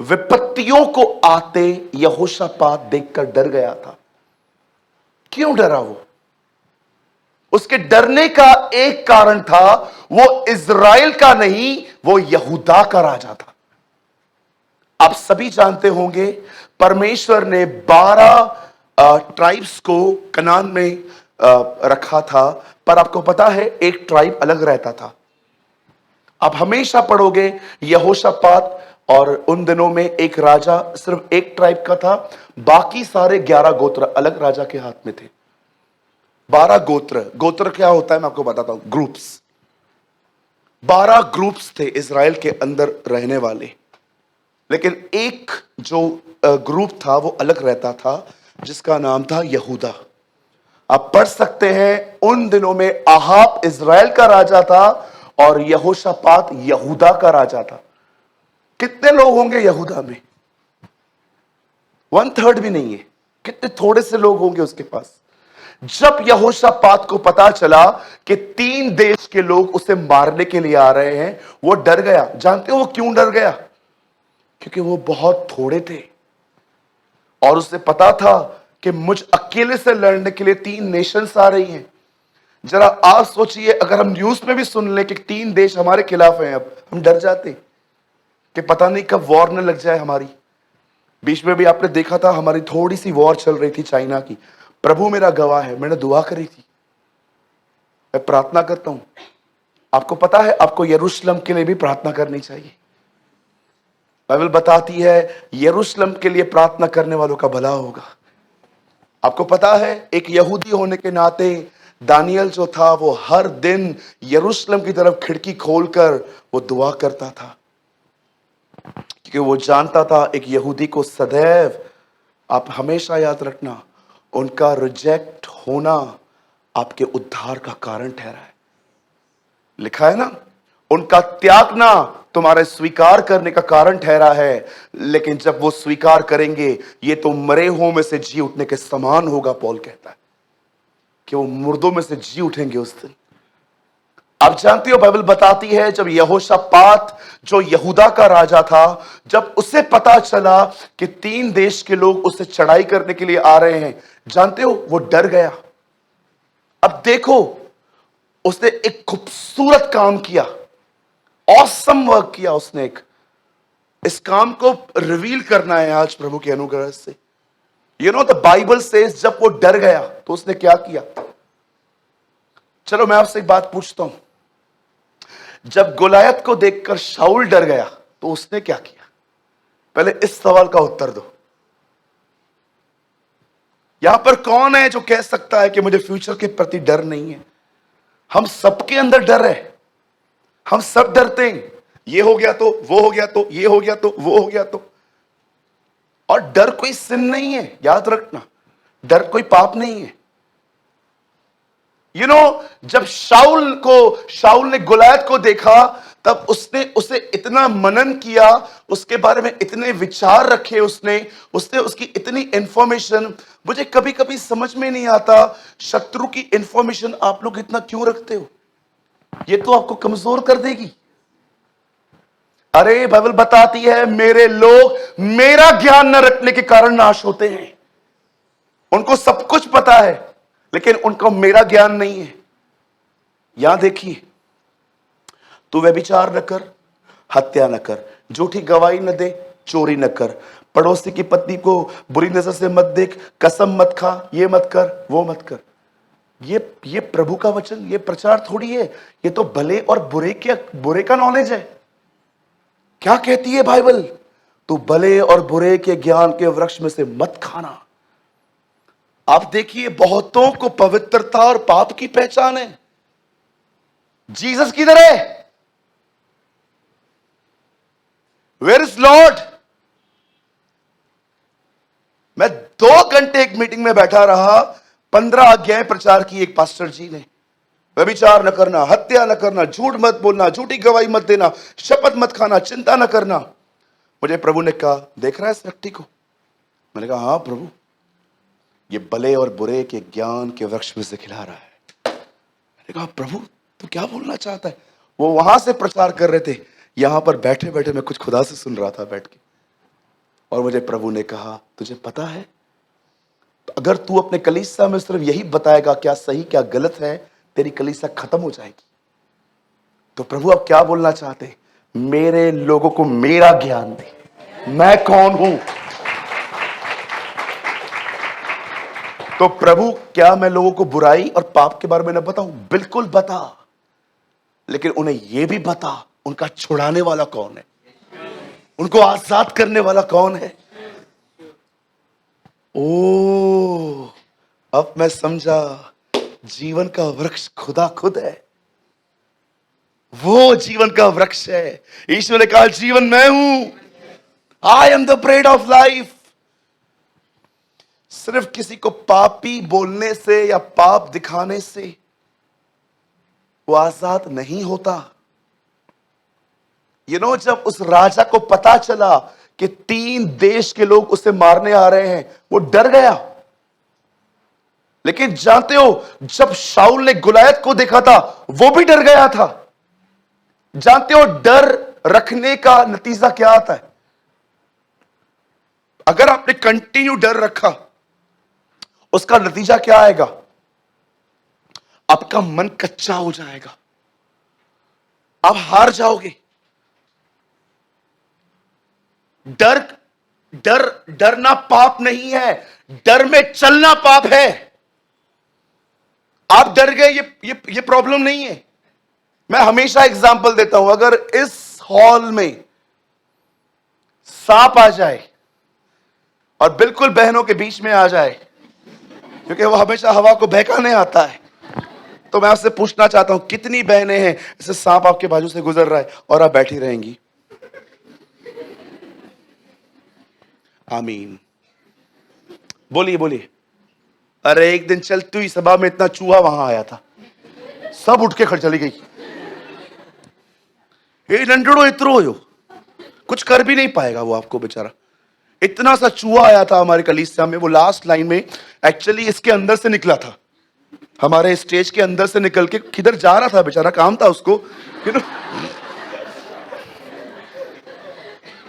Speaker 4: विपत्तियों को आते यहोशापात देखकर डर गया था। क्यों डरा वो? उसके डरने का एक कारण था, वो इज़राइल का नहीं, वो यहूदा का राजा था। आप सभी जानते होंगे परमेश्वर ने 12 ट्राइब्स को कनान में रखा था, पर आपको पता है एक ट्राइब अलग रहता था। आप हमेशा पढ़ोगे यहोशापात, और उन दिनों में एक राजा सिर्फ एक ट्राइब का था, बाकी सारे 11 गोत्र अलग राजा के हाथ में थे। 12 गोत्र। गोत्र क्या होता है मैं आपको बताता हूं, ग्रुप्स। 12 ग्रुप्स थे इज़राइल के अंदर रहने वाले, लेकिन एक जो ग्रुप था वो अलग रहता था जिसका नाम था यहूदा। आप पढ़ सकते हैं उन दिनों में आहाब इज़राइल का राजा था और यहोशापात यहूदा का राजा था। कितने लोग होंगे यहूदा में? 1/3 भी नहीं है। कितने थोड़े से लोग होंगे उसके पास। जब यहोशापात को पता चला कि 3 देश के लोग उसे मारने के लिए आ रहे हैं, वो डर गया। जानते हो वो क्यों डर गया? क्योंकि वो बहुत थोड़े थे और उसे पता था कि मुझ अकेले से लड़ने के लिए 3 नेशंस आ रही हैं। जरा आप सोचिए, अगर हम न्यूज में भी सुन लें कि 3 देश हमारे खिलाफ हैं, अब हम डर जाते कि पता नहीं कब वॉर न लग जाए हमारी। बीच में भी आपने देखा था हमारी थोड़ी सी वॉर चल रही थी चाइना की। प्रभु मेरा गवाह है, मैंने दुआ करी थी, मैं प्रार्थना करता हूं। आपको पता है आपको यरूशलेम के लिए भी प्रार्थना करनी चाहिए। बाइबल बताती है यरूशलेम के लिए प्रार्थना करने वालों का भला होगा। आपको पता है एक यहूदी होने के नाते दानियल जो था वो हर दिन यरूशलेम की तरफ खिड़की खोलकर वो दुआ करता था, क्योंकि वो जानता था एक यहूदी को सदैव, आप हमेशा याद रखना, उनका रिजेक्ट होना आपके उद्धार का कारण ठहरा है। लिखा है ना, उनका त्यागना तुम्हारे स्वीकार करने का कारण ठहरा है, लेकिन जब वो स्वीकार करेंगे ये तो मरे हुओं में से जी उठने के समान होगा। पौल कहता है कि वो मुर्दों में से जी उठेंगे उस दिन। आप जानते हो बाइबल बताती है जब यहोशापात जो यहूदा का राजा था, जब उसे पता चला कि 3 देश के लोग उससे चढ़ाई करने के लिए आ रहे हैं, जानते हो वो डर गया। अब देखो उसने एक खूबसूरत काम किया, ऑसम वर्क किया उसने। इस काम को रिवील करना है आज प्रभु के अनुग्रह से। You know the Bible says जब वो डर गया तो उसने क्या किया। चलो मैं आपसे एक बात पूछता हूं, जब गोलायत को देखकर शाऊल डर गया तो उसने क्या किया? पहले इस सवाल का उत्तर दो। यहां पर कौन है जो कह सकता है कि मुझे फ्यूचर के प्रति डर नहीं है? हम सबके अंदर डर है, हम सब डरते हैं। ये हो गया तो वो हो गया तो ये हो गया तो वो हो गया तो। और डर कोई सिन नहीं है, याद रखना, डर कोई पाप नहीं है। जब शाऊल ने गोलायत को देखा, तब उसने उसे इतना मनन किया, उसके बारे में इतने विचार रखे, उसने उसकी इतनी इंफॉर्मेशन। मुझे कभी कभी समझ में नहीं आता शत्रु की इंफॉर्मेशन आप लोग इतना क्यों रखते हो? ये तो आपको कमजोर कर देगी। अरे बाइबल बताती है मेरे लोग मेरा ज्ञान न रखने के कारण नाश होते हैं। उनको सब कुछ पता है लेकिन उनको मेरा ज्ञान नहीं है। यहां देखिए, तू व्यभिचार न कर, हत्या न कर, झूठी गवाही न दे, चोरी न कर, पड़ोसी की पत्नी को बुरी नजर से मत देख, कसम मत खा, ये मत कर, वो मत कर। ये प्रभु का वचन, ये प्रचार थोड़ी है, ये तो भले और बुरे का नॉलेज है। क्या कहती है बाइबल? तू भले और बुरे के ज्ञान के वृक्ष में से मत खाना। आप देखिए बहुतों को पवित्रता और पाप की पहचान है। जीसस किधर है? Where is Lord? मैं 2 घंटे एक मीटिंग में बैठा रहा, 15 आज्ञाएं प्रचार की एक पास्टर जी ने। व्यभिचार न करना, हत्या न करना, झूठ मत बोलना, झूठी गवाही मत देना, शपथ मत खाना, चिंता न करना। मुझे प्रभु ने कहा, देख रहा है इस व्यक्ति को? मैंने कहा हाँ प्रभु, ये भले और बुरे के ज्ञान के वृक्ष में से खिला रहा है। मैंने कहा प्रभु तू क्या बोलना चाहता है? वो वहां से प्रचार कर रहे थे, यहां पर बैठे बैठे मैं कुछ खुदा से सुन रहा था बैठ के। और मुझे प्रभु ने कहा तुझे पता है, तो अगर तू अपने कलीसिया में सिर्फ यही बताएगा क्या सही क्या गलत है, तेरी कलीसिया खत्म हो जाएगी। तो प्रभु आप क्या बोलना चाहते? मेरे लोगों को मेरा ज्ञान दे, मैं कौन हूं। तो प्रभु क्या मैं लोगों को बुराई और पाप के बारे में न बताऊं? बिल्कुल बता, लेकिन उन्हें यह भी बता उनका छुड़ाने वाला कौन है, उनको आजाद करने वाला कौन है। ओ अब मैं समझा, जीवन का वृक्ष खुदा खुद है, वो जीवन का वृक्ष है। ईश्वर ने कहा जीवन मैं हूं, I am the bread of life. सिर्फ किसी को पापी बोलने से या पाप दिखाने से वो आजाद नहीं होता। जब उस राजा को पता चला कि 3 देश के लोग उसे मारने आ रहे हैं, वो डर गया। लेकिन जानते हो, जब शाऊल ने गुलायत को देखा था, वो भी डर गया था। जानते हो डर रखने का नतीजा क्या आता है? अगर आपने कंटिन्यू डर रखा, उसका नतीजा क्या आएगा? आपका मन कच्चा हो जाएगा, आप हार जाओगे। डर डर डरना पाप नहीं है, डर में चलना पाप है। आप डर गए, ये प्रॉब्लम नहीं है। मैं हमेशा एग्जांपल देता हूं, अगर इस हॉल में सांप आ जाए और बिल्कुल बहनों के बीच में आ जाए, क्योंकि वो हमेशा हवा को बहकाने आता है, तो मैं आपसे पूछना चाहता हूं, कितनी बहनें हैं जैसे सांप आपके बाजू से गुजर रहा है और आप बैठी रहेंगी? आमीन, बोलिए बोलिए। अरे एक दिन चलती हुई सभा में इतना चूहा वहां आया था, सब उठ के खड़ चली गई। ये लंडड़ो इतरो हो, कुछ कर भी नहीं पाएगा वो आपको बेचारा। इतना सा चूहा आया था हमारे कलीसिया में, वो लास्ट लाइन में एक्चुअली इसके अंदर से निकला था, हमारे स्टेज के अंदर से निकल के किधर जा रहा था बेचारा, काम था उसको,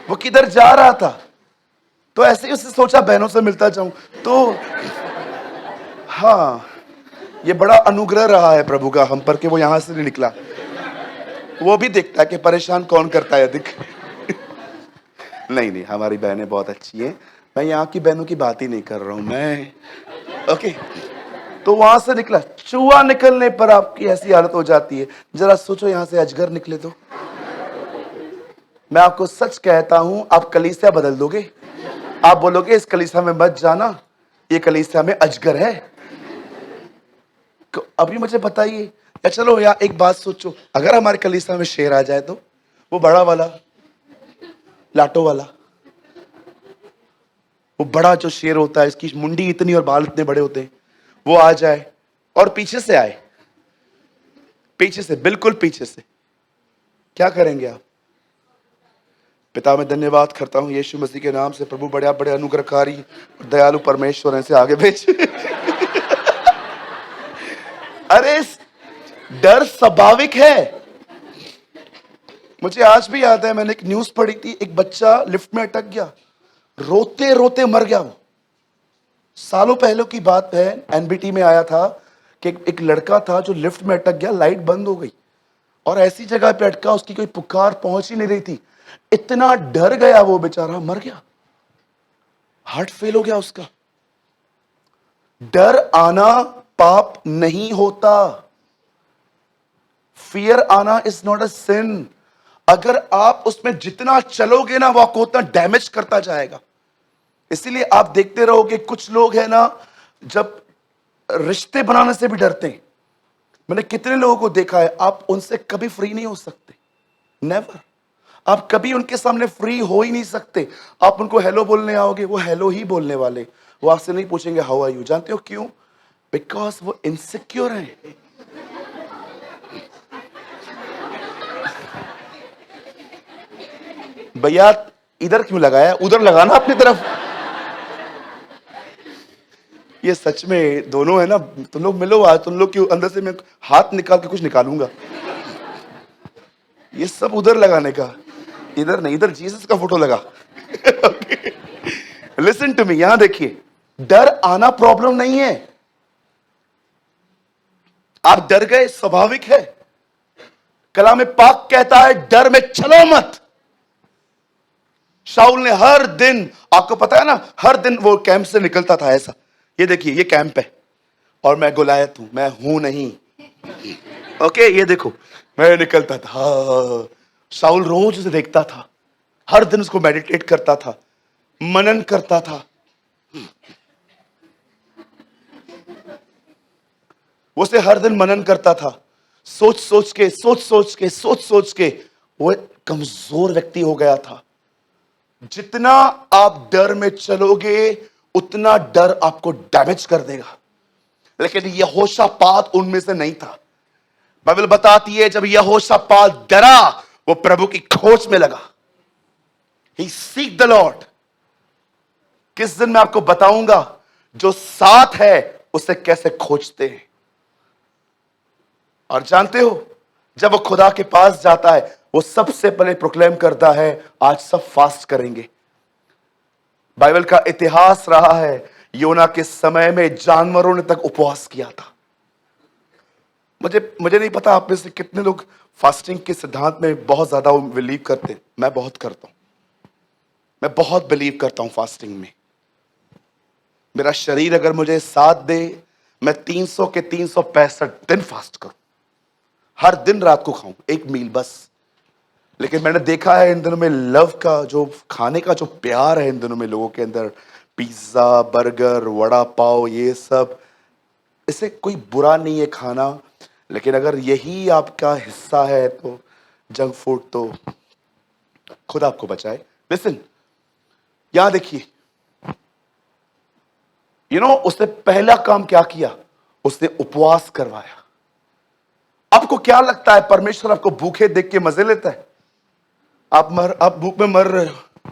Speaker 4: वो किधर जा रहा था। तो ऐसे ही उसने सोचा बहनों से मिलता जाऊं, तो हाँ, ये बड़ा अनुग्रह रहा है प्रभु का हम पर कि वो यहां से नहीं निकला। वो भी देखता है कि परेशान कौन करता है अधिक। नहीं नहीं, हमारी बहनें बहुत अच्छी हैं, मैं यहाँ की बहनों की बात ही नहीं कर रहा हूं मैं। ओके, तो वहां से निकला चूहा, निकलने पर आपकी ऐसी हालत हो जाती है। जरा सोचो यहां से अजगर निकले तो। मैं आपको सच कहता हूं, आप कलीसिया बदल दोगे। आप बोलोगे इस कलीसिया में मत जाना, ये कलीसिया में अजगर है। तो अभी मुझे बताइए, या चलो यार एक बात सोचो, अगर हमारे कलीसिया में शेर आ जाए तो, वो बड़ा वाला, लाटो वाला, वो बड़ा जो शेर होता है, इसकी मुंडी इतनी और बाल इतने बड़े होते हैं, वो आ जाए और पीछे से आए, पीछे से, बिल्कुल पीछे से, क्या करेंगे आप? पिता मैं धन्यवाद करता हूं यीशु मसीह के नाम से, प्रभु बड़े बड़े अनुग्रहकारी और दयालु परमेश्वर ऐसे आगे भेज। अरे डर स्वाभाविक है। मुझे आज भी याद है, मैंने एक न्यूज पढ़ी थी, एक बच्चा लिफ्ट में अटक गया, रोते रोते मर गया। वो सालों पहले की बात है, एनबीटी में आया था कि एक लड़का था जो लिफ्ट में अटक गया, लाइट बंद हो गई और ऐसी जगह पे अटका, उसकी कोई पुकार पहुंच ही नहीं रही थी। इतना डर गया वो बेचारा, मर गया, हार्ट फेल हो गया उसका। डर आना पाप नहीं होता, फियर आना इज नॉट अ सिन। अगर आप उसमें जितना चलोगे ना, वो आपको उतना डैमेज करता जाएगा। इसीलिए आप देखते रहोगे कुछ लोग हैं ना, जब रिश्ते बनाने से भी डरते हैं। मैंने कितने लोगों को देखा है, आप उनसे कभी फ्री नहीं हो सकते, नेवर। आप कभी उनके सामने फ्री हो ही नहीं सकते। आप उनको हेलो बोलने आओगे, वो हेलो ही बोलने वाले, वो आपसे नहीं पूछेंगे हाउ आर यू। जानते हो क्यों? बिकॉज वो इनसिक्योर हैं। भैया इधर क्यों लगाया, उधर लगाना अपनी तरफ। ये सच में दोनों है ना, तुम लोग मिलो आज, तुम लोग क्यों अंदर से मैं हाथ निकाल के कुछ निकालूंगा। ये सब उधर लगाने का, इधर नहीं, इधर जीसस का फोटो लगा। लिसन टू मी, यहां देखिए, डर आना प्रॉब्लम नहीं है। आप डर गए, स्वाभाविक है। कलाम पाक कहता है डर में चलो मत। शाऊल ने हर दिन, आपको पता है ना, हर दिन वो कैंप से निकलता था ऐसा, ये देखिए ये कैंप है और मैं गुलायत हूं, मैं हूं नहीं। ओके, ये देखो मैं निकलता था। शाऊल रोज उसे देखता था, हर दिन उसको मेडिटेट करता था, मनन करता था। वो से हर दिन मनन करता था, सोच सोच के वो कमजोर व्यक्ति हो गया था। जितना आप डर में चलोगे उतना डर आपको डैमेज कर देगा। लेकिन यहोशापात उनमें से नहीं था। बाइबल बताती है जब यहोशापात डरा, वो प्रभु की खोज में लगा। ही सीक द लॉर्ड। किस दिन मैं आपको बताऊंगा, जो साथ है उसे कैसे खोजते हैं। और जानते हो, जब वो खुदा के पास जाता है, वो सबसे पहले प्रोक्लेम करता है, आज सब फास्ट करेंगे। बाइबल का इतिहास रहा है, योना के समय में जानवरों ने तक उपवास किया था। मुझे नहीं पता आप में से कितने लोग फास्टिंग के सिद्धांत में बहुत ज्यादा बिलीव करते हैं। मैं बहुत करता हूं, मैं बहुत बिलीव करता हूं फास्टिंग में। मेरा शरीर अगर मुझे साथ दे, मैं 300 के 365 दिन फास्ट करूं, हर दिन रात को खाऊं एक मील बस। लेकिन मैंने देखा है इन दिनों में लव का जो खाने का जो प्यार है इन दिनों में लोगों के अंदर, पिज्जा, बर्गर, वड़ा पाव, ये सब, इसे कोई बुरा नहीं है खाना, लेकिन अगर यही आपका हिस्सा है तो जंक फूड तो खुद आपको बचाए। लिसन, यहां देखिए, उसने पहला काम क्या किया? उसने उपवास करवाया। आपको क्या लगता है परमेश्वर आपको भूखे देख के मजे लेता है? आप भूख में मर रहे हो,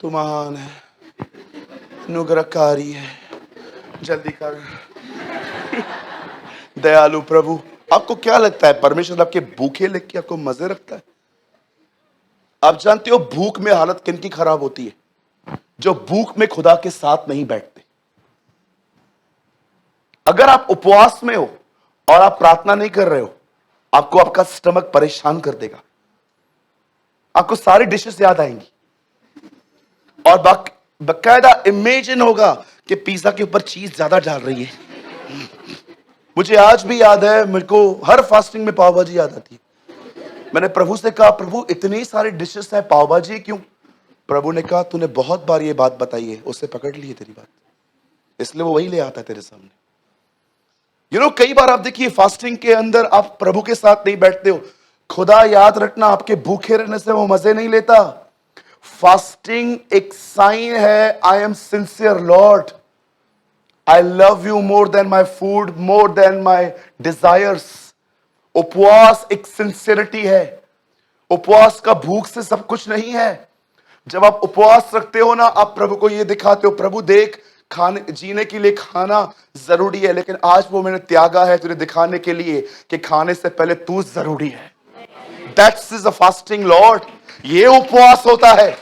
Speaker 4: तू महान है, अनुग्रहकारी है, जल्दी कर, दयालु प्रभु। आपको क्या लगता है परमेश्वर आपके भूखे लेके के आपको मजे रखता है? आप जानते हो भूख में हालत किनकी खराब होती है? जो भूख में खुदा के साथ नहीं बैठते। अगर आप उपवास में हो और आप प्रार्थना नहीं कर रहे हो, आपको आपका स्टमक परेशान कर देगा, आपको सारी डिशेस याद आएंगी और बकायदा इमेजिन होगा कि पिज्जा के ऊपर चीज ज्यादा डाल रही है। मुझे आज भी याद है, मेरे को हर फास्टिंग में पाव भाजी याद आती है। मैंने प्रभु से कहा, प्रभु इतनी सारी डिशेस है, पाव भाजी क्यों? प्रभु ने कहा, तूने बहुत बार ये बात बताई है, उससे पकड़ ली है तेरी बात, इसलिए वो वही ले आता है तेरे सामने। कई बार आप देखिए फास्टिंग के अंदर आप प्रभु के साथ नहीं बैठते हो। खुदा, याद रखना, आपके भूखे रहने से वो मजे नहीं लेता। फास्टिंग एक साइन है, I am sincere Lord, I love you more than my food, more than my desires. उपवास एक सिंसियरिटी है। उपवास का भूख से सब कुछ नहीं है। जब आप उपवास रखते हो ना, आप प्रभु को ये दिखाते हो, प्रभु देख, खाने जीने के लिए खाना जरूरी है, लेकिन आज वो मैंने त्यागा है तुझे दिखाने के लिए कि खाने से पहले तू जरूरी है। That's is a fasting Lord. ये उपवास होता है।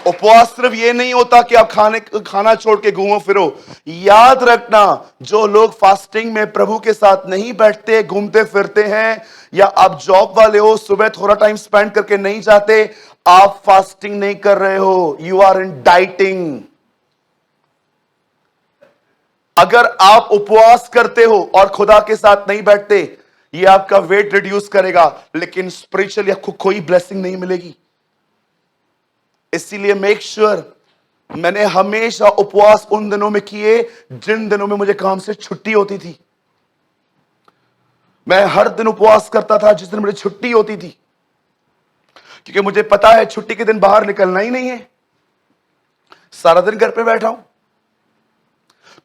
Speaker 4: उपवास सिर्फ ये नहीं होता कि आप खाना छोड़ के घूमो फिरो। याद रखना, जो लोग फास्टिंग में प्रभु के साथ नहीं बैठते, घूमते फिरते हैं, या आप जॉब वाले हो, सुबह थोड़ा टाइम स्पेंड करके नहीं जाते, आप फास्टिंग नहीं कर रहे हो, यू आर इन डाइटिंग। अगर आप उपवास करते हो और खुदा के साथ नहीं बैठते, ये आपका वेट रिड्यूस करेगा, लेकिन स्पिरिचुअली आपको कोई ब्लेसिंग नहीं मिलेगी। इसीलिए मेक श्योर, मैंने हमेशा उपवास उन दिनों में किए जिन दिनों में मुझे काम से छुट्टी होती थी। मैं हर दिन उपवास करता था जिस दिन मुझे छुट्टी होती थी, क्योंकि मुझे पता है छुट्टी के दिन बाहर निकलना ही नहीं है, सारा दिन घर पे बैठा हूं।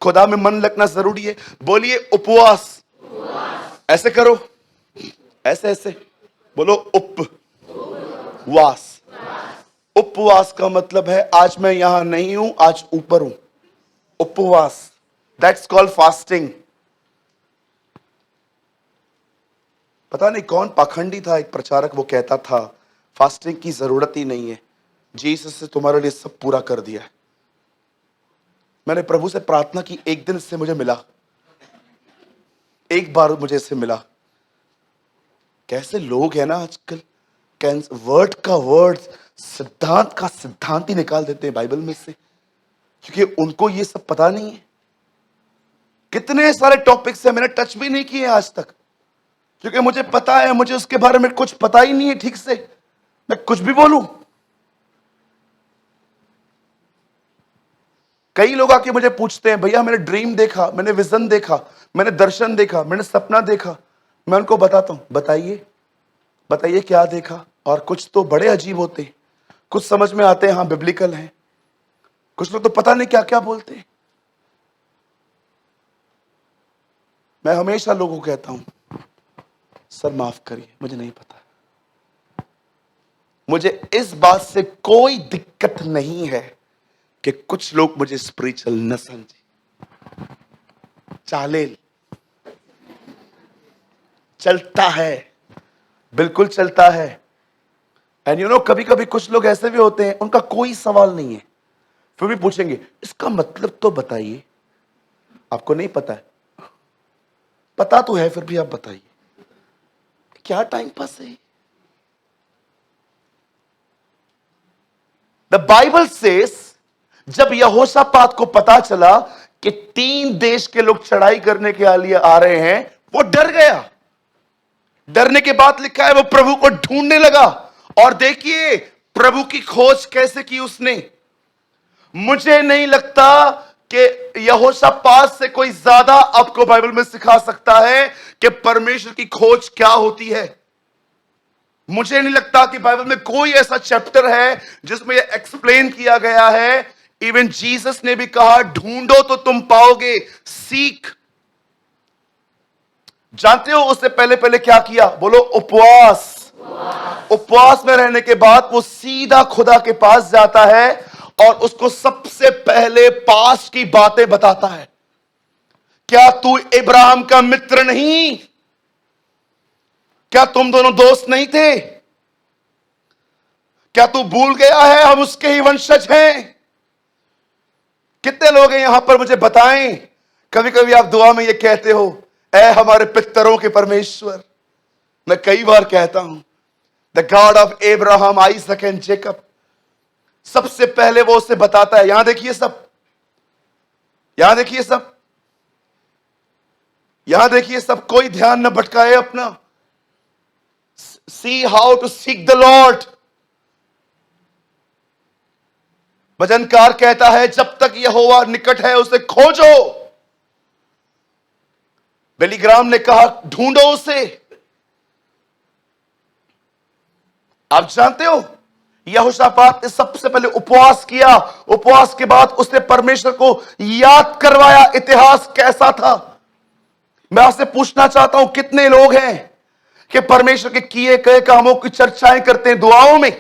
Speaker 4: खुदा में मन लगना जरूरी है। बोलिए उपवास। ऐसे करो, ऐसे ऐसे बोलो, उपवास। उपवास का मतलब है आज मैं यहां नहीं हूं, आज ऊपर हूं। उपवास, दैट्स कॉल्ड फास्टिंग। पता नहीं कौन पाखंडी था, एक प्रचारक, वो कहता था फास्टिंग की जरूरत ही नहीं है, जीसस ने तुम्हारे लिए सब पूरा कर दिया है। मैंने प्रभु से प्रार्थना की, एक दिन इससे मुझे मिला, एक बार मुझे इससे मिला। कैसे लोग हैं ना आजकल, वर्ड का वर्ड, सिद्धांत का सिद्धांत ही निकाल देते हैं बाइबल में से, क्योंकि उनको ये सब पता नहीं है। कितने सारे टॉपिक्स हैं मैंने टच भी नहीं किए आज तक, क्योंकि मुझे पता है, मुझे उसके बारे में कुछ पता ही नहीं है ठीक से, मैं कुछ भी बोलूं। कई लोग आके मुझे पूछते हैं, भैया मैंने ड्रीम देखा, मैंने विजन देखा, मैंने दर्शन देखा, मैंने सपना देखा। मैं उनको बताता हूं, बताइए बताइए क्या देखा। और कुछ तो बड़े अजीब होते हैं, कुछ समझ में आते हैं, हाँ बिब्लिकल हैं, कुछ लोग तो पता नहीं क्या क्या बोलते हैं। मैं हमेशा लोगों को कहता हूं, सर माफ करिए, मुझे नहीं पता। मुझे इस बात से कोई दिक्कत नहीं है कि कुछ लोग मुझे स्पिरिचुअल न समझे। चालेल चलता है, बिल्कुल चलता है। एंड यू नो, कभी कभी कुछ लोग ऐसे भी होते हैं, उनका कोई सवाल नहीं है, फिर भी पूछेंगे इसका मतलब तो बताइए। आपको नहीं पता है? पता तो है, फिर भी आप बताइए। क्या टाइम पास है? द बाइबल सेज, जब यहोशापात को पता चला कि 3 देश के लोग चढ़ाई करने के लिए आ रहे हैं, वो डर गया। डरने के बाद लिखा है वो प्रभु को ढूंढने लगा। और देखिए प्रभु की खोज कैसे की उसने। मुझे नहीं लगता कि यहोशापात से कोई ज्यादा आपको बाइबल में सिखा सकता है कि परमेश्वर की खोज क्या होती है। मुझे नहीं लगता कि बाइबल में कोई ऐसा चैप्टर है जिसमें यह एक्सप्लेन किया गया है। इवन जीसस ने भी कहा ढूंढो तो तुम पाओगे, सीख। जानते हो उससे पहले पहले क्या किया? बोलो उपवास। उपवास में रहने के बाद वो सीधा खुदा के पास जाता है और उसको सबसे पहले पास की बातें बताता है। क्या तू इब्राहिम का मित्र नहीं? क्या तुम दोनों दोस्त नहीं थे? क्या तू भूल गया है हम उसके ही वंशज हैं? कितने लोग हैं यहां पर, मुझे बताएं। कभी कभी आप दुआ में ये कहते हो, ऐ हमारे पितरों के परमेश्वर। मैं कई बार कहता हूं, the God of Abraham, Isaac and Jacob. सबसे पहले वो उसे बताता है। यहां देखिए सब, यहां देखिए सब, यहां देखिए सब, कोई ध्यान न भटकाए अपना। See how to seek the Lord. भजनकार कहता है जब तक यहोवा निकट है उसे खोजो। बेलीग्राम ने कहा ढूंढो उसे। आप जानते हो यहोशापात ने सबसे पहले उपवास किया। उपवास के बाद उसने परमेश्वर को याद करवाया इतिहास कैसा था। मैं आपसे पूछना चाहता हूं, कितने लोग हैं कि परमेश्वर के किए गए कामों की चर्चाएं करते हैं दुआओं में?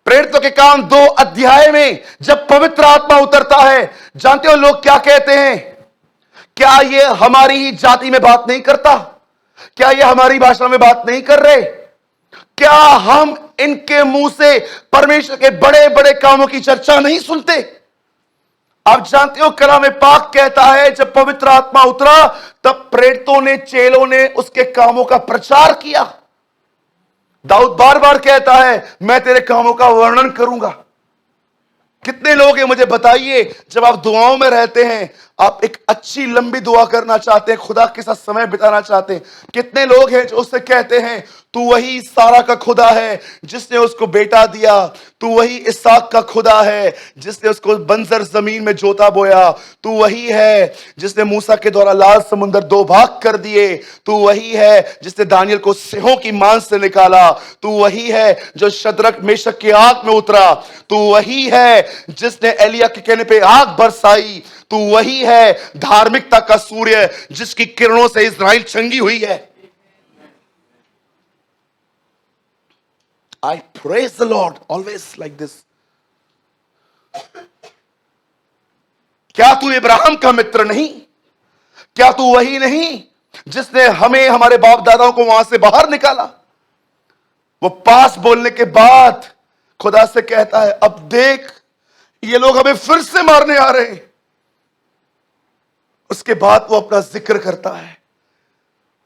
Speaker 4: प्रेरितों के काम 2 अध्याय में जब पवित्र आत्मा उतरता है, जानते हो लोग क्या कहते हैं? क्या ये हमारी ही जाति में बात नहीं करता? क्या ये हमारी भाषा में बात नहीं कर रहे? क्या हम इनके मुंह से परमेश्वर के बड़े बड़े कामों की चर्चा नहीं सुनते? आप जानते हो कलाम पाक कहता है जब पवित्र आत्मा उतरा तब प्रेरितों ने, चेलों ने उसके कामों का प्रचार किया। दाऊद बार बार कहता है मैं तेरे कामों का वर्णन करूंगा। कितने लोग हैं मुझे बताइए, जब आप दुआओं में रहते हैं, आप एक अच्छी लंबी दुआ करना चाहते हैं, खुदा के साथ समय बिताना चाहते हैं, कितने लोग हैं जो उससे कहते हैं तू वही सारा का खुदा है जिसने उसको बेटा दिया, तू वही इसहाक का खुदा है जिसने उसको बंजर जमीन में जोता बोया, तू वही है जिसने मूसा के द्वारा लाल समुंदर 2 भाग कर दिए, तू वही है जिसने दानियल को सिंहों की मांस से निकाला, तू वही है जो शद्रक मेशक की आग में उतरा, तू वही है जिसने एलिया के कहने पे आग बरसाई, तू वही है धार्मिकता का सूर्य जिसकी किरणों से इस्राएल चंगी हुई है। I praise the Lord always like this. क्या तू इब्राहिम का मित्र नहीं? क्या तू वही नहीं जिसने हमें, हमारे बाप दादाओं को वहां से बाहर निकाला? वो पास बोलने के बाद खुदा से कहता है अब देख ये लोग हमें फिर से मारने आ रहे हैं। उसके बाद वो अपना जिक्र करता है।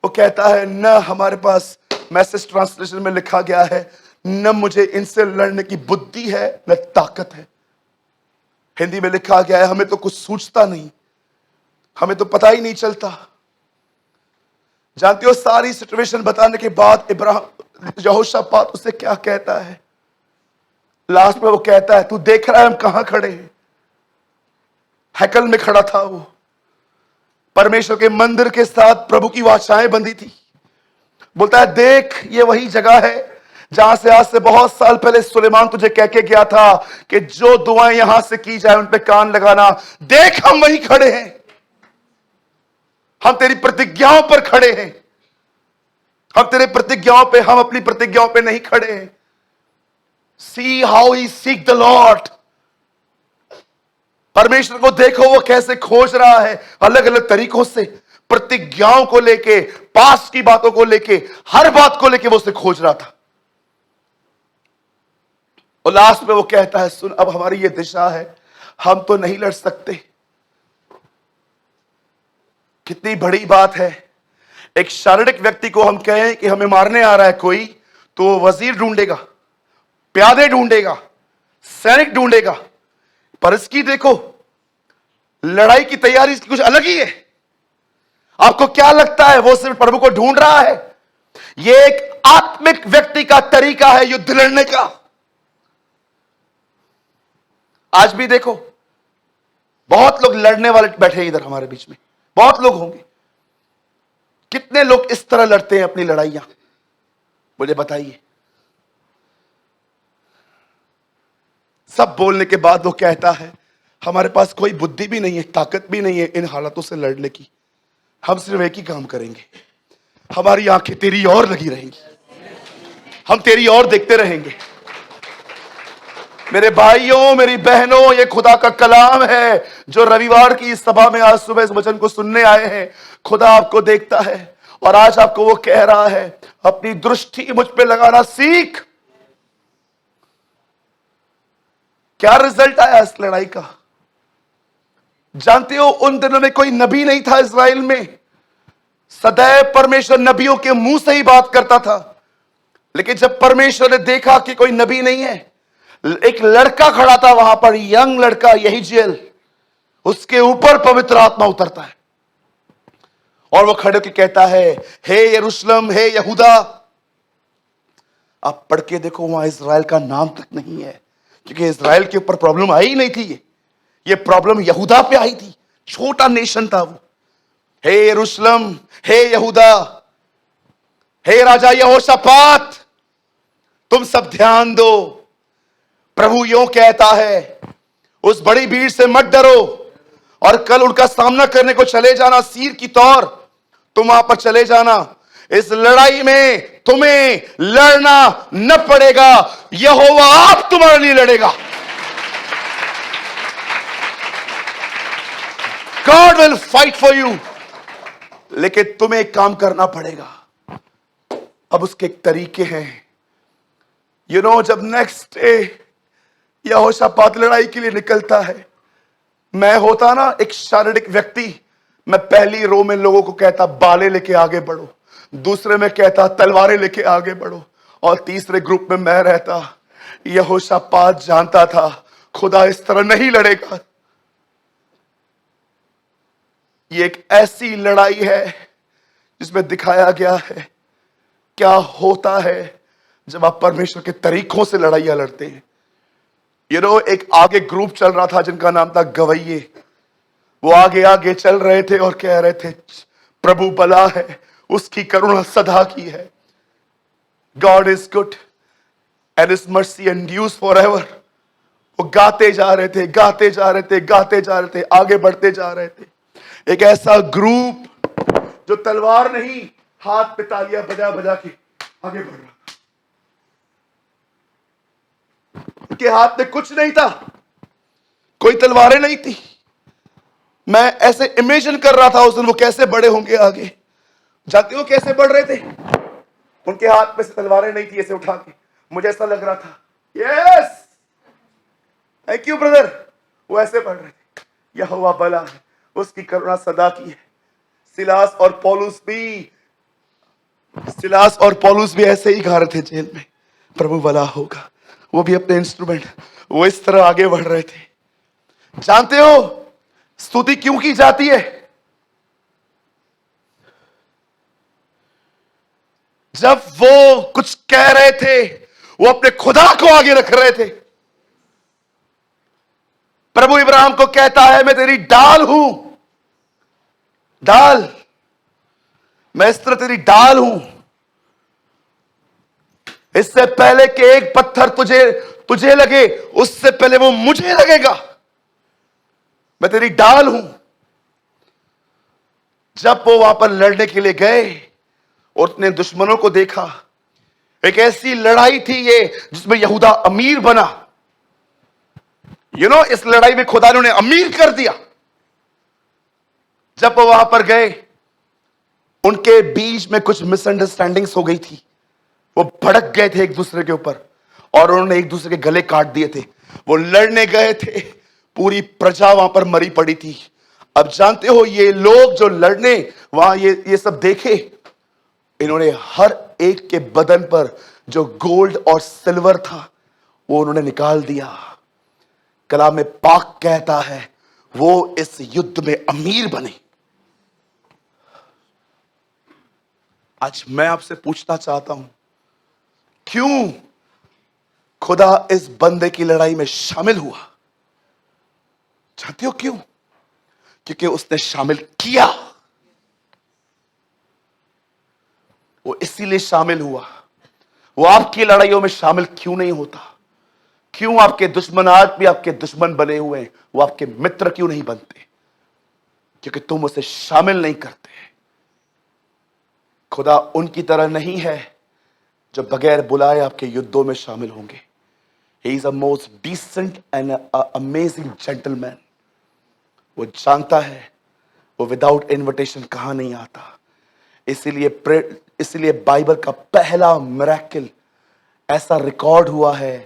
Speaker 4: वो कहता है न हमारे पास, मैसेज ट्रांसलेशन में लिखा गया है, न मुझे इनसे लड़ने की बुद्धि है न ताकत है। हिंदी में लिखा गया है हमें तो कुछ सूझता नहीं, हमें तो पता ही नहीं चलता। जानते हो सारी सिचुएशन बताने के बाद यहोशापात उसे क्या कहता है? लास्ट में वो कहता है तू देख रहा है हम कहां खड़े हैं? हैकल में खड़ा था वो, परमेश्वर के मंदिर के साथ प्रभु की वाचाएं बंधी थी। बोलता है देख ये वही जगह है जहां से आज से बहुत साल पहले सुलेमान तुझे कह के गया था कि जो दुआएं यहां से की जाए उन पे कान लगाना। देख हम वहीं खड़े हैं, हम तेरी प्रतिज्ञाओं पर खड़े हैं। हम तेरे प्रतिज्ञाओं पे, हम अपनी प्रतिज्ञाओं पे नहीं खड़े हैं। See how he seek the Lord. परमेश्वर को देखो वो कैसे खोज रहा है, अलग अलग तरीकों से, प्रतिज्ञाओं को लेके, पास की बातों को लेके, हर बात को लेके वो उसे खोज रहा था। और लास्ट में वो कहता है, सुन अब हमारी ये दिशा है, हम तो नहीं लड़ सकते। कितनी बड़ी बात है। एक शारीरिक व्यक्ति को हम कहें कि हमें मारने आ रहा है कोई, तो वो वजीर ढूंढेगा, प्यादे ढूंढेगा, सैनिक ढूंढेगा। पर इसकी देखो, लड़ाई की तैयारी इसकी कुछ अलग ही है। आपको क्या लगता है वो सिर्फ प्रभु को ढूंढ रहा है? यह एक आत्मिक व्यक्ति का तरीका है युद्ध लड़ने का। आज भी देखो, बहुत लोग लड़ने वाले बैठे हैं इधर हमारे बीच में, बहुत लोग होंगे। कितने लोग इस तरह लड़ते हैं अपनी लड़ाइयां, मुझे बताइए। सब बोलने के बाद वो कहता है, हमारे पास कोई बुद्धि भी नहीं है, ताकत भी नहीं है इन हालातों से लड़ने की। हम सिर्फ एक ही काम करेंगे, हमारी आंखें तेरी ओर लगी रहेंगी, हम तेरी ओर देखते रहेंगे। मेरे भाइयों, मेरी बहनों, ये खुदा का कलाम है जो रविवार की इस सभा में आज सुबह इस वचन को सुनने आए हैं। खुदा आपको देखता है और आज आपको वो कह रहा है, अपनी दृष्टि मुझ पे लगाना सीख। क्या रिजल्ट आया इस लड़ाई का? जानते हो, उन दिनों में कोई नबी नहीं था इस्राएल में। सदैव परमेश्वर नबियों के मुंह से ही बात करता था। लेकिन जब परमेश्वर ने देखा कि कोई नबी नहीं है, एक लड़का खड़ा था वहां पर, यंग लड़का, यहीजेल, उसके ऊपर पवित्र आत्मा उतरता है और वो खड़े होकर कहता है, हे यरूशलेम, हे यहूदा। आप पढ़ के देखो, वहां इस्राएल का नाम तक नहीं है, क्योंकि इस्राएल के ऊपर प्रॉब्लम आई ही नहीं थी। ये प्रॉब्लम यहूदा पे आई थी। छोटा नेशन था वो। हे यरूशलेम, हे यहूदा, हे राजा यहोशापात, तुम सब ध्यान दो। प्रभु यों कहता है, उस बड़ी भीड़ से मत डरो और कल उनका सामना करने को चले जाना। सीर की तौर तुम वहां पर चले जाना। इस लड़ाई में तुम्हें लड़ना न पड़ेगा, यहोवा आप तुम्हारे लिए लड़ेगा। God will fight for you। लेकिन तुम्हें एक काम करना पड़ेगा। अब उसके एक तरीके हैं। जब नेक्स्ट डे यहोशापात लड़ाई के लिए निकलता है, मैं होता ना एक शारीरिक व्यक्ति, मैं पहली रो में लोगों को कहता, बाले लेके आगे बढ़ो। दूसरे में कहता, तलवारें लेके आगे बढ़ो। और तीसरे ग्रुप में मैं रहता। यहोशापात जानता था खुदा इस तरह नहीं लड़ेगा। ये एक ऐसी लड़ाई है जिसमें दिखाया गया है क्या होता है जब आप परमेश्वर के तरीकों से लड़ाइयां लड़ते हैं। एक आगे ग्रुप चल रहा था जिनका नाम था गवैये। वो आगे आगे चल रहे थे और कह रहे थे, प्रभु भला है, उसकी करुणा सदा की है। God is good and his mercy endures forever. वो गाते जा रहे थे, गाते जा रहे थे, गाते जा रहे थे, आगे बढ़ते जा रहे थे। एक ऐसा ग्रुप जो तलवार नहीं, हाथ पे तालियां बजा बजा के आगे बढ़ रहा। उनके हाथ में कुछ नहीं था, कोई तलवारें नहीं थी। मैं ऐसे इमेजिन कर रहा था उस दिन वो कैसे बड़े होंगे आगे। जानते हो कैसे बढ़ रहे थे? उनके हाथ में से तलवारें नहीं थी, ऐसे उठा के। मुझे ऐसा लग रहा था, यस, थैंक यू ब्रदर। वो ऐसे बढ़ रहे थे, यहोवा भला है, उसकी करुणा सदा की है। सिलास और पौलुस भी ऐसे ही गा रहे थे जेल में, प्रभु भला होगा। वो भी अपने इंस्ट्रूमेंट, वो इस तरह आगे बढ़ रहे थे। जानते हो स्तुति क्यों की जाती है? जब वो कुछ कह रहे थे, वो अपने खुदा को आगे रख रहे थे। प्रभु इब्राहिम को कहता है, मैं तेरी डाल हूं, डाल, मैं इस तरह तेरी डाल हूं। इससे पहले कि एक पत्थर तुझे लगे, उससे पहले वो मुझे लगेगा। मैं तेरी डाल हूं। जब वो वहां पर लड़ने के लिए गए, और उसने दुश्मनों को देखा। एक ऐसी लड़ाई थी ये जिसमें यहूदा अमीर बना। इस लड़ाई में खुदा ने उन्हें अमीर कर दिया। जब वो वहां पर गए, उनके बीच में कुछ मिसअंडरस्टैंडिंग्स हो गई थी। वो भड़क गए थे एक दूसरे के ऊपर और उन्होंने एक दूसरे के गले काट दिए थे। वो लड़ने गए थे, पूरी प्रजा वहां पर मरी पड़ी थी। अब जानते हो, ये लोग जो लड़ने वहां ये सब देखे, इन्होंने हर एक के बदन पर जो गोल्ड और सिल्वर था वो उन्होंने निकाल दिया। कलाम में पाक कहता है वो इस युद्ध में अमीर बने। आज मैं आपसे पूछना चाहता हूं, क्यों खुदा इस बंदे की लड़ाई में शामिल हुआ? जानते हो क्यों? क्योंकि उसने शामिल किया। वो इसीलिए शामिल हुआ। वो आपकी लड़ाइयों में शामिल क्यों नहीं होता? क्यों आपके दुश्मन आज भी आपके दुश्मन बने हुए हैं? वो आपके मित्र क्यों नहीं बनते? क्योंकि तुम उसे शामिल नहीं करते। खुदा उनकी तरह नहीं है जो बगैर बुलाए आपके युद्धों में शामिल होंगे। He is a most decent and amazing gentleman. वो जानता है वो विदाउट इनविटेशन कहां नहीं आता। इसीलिए बाइबल का पहला मिरेकल ऐसा रिकॉर्ड हुआ है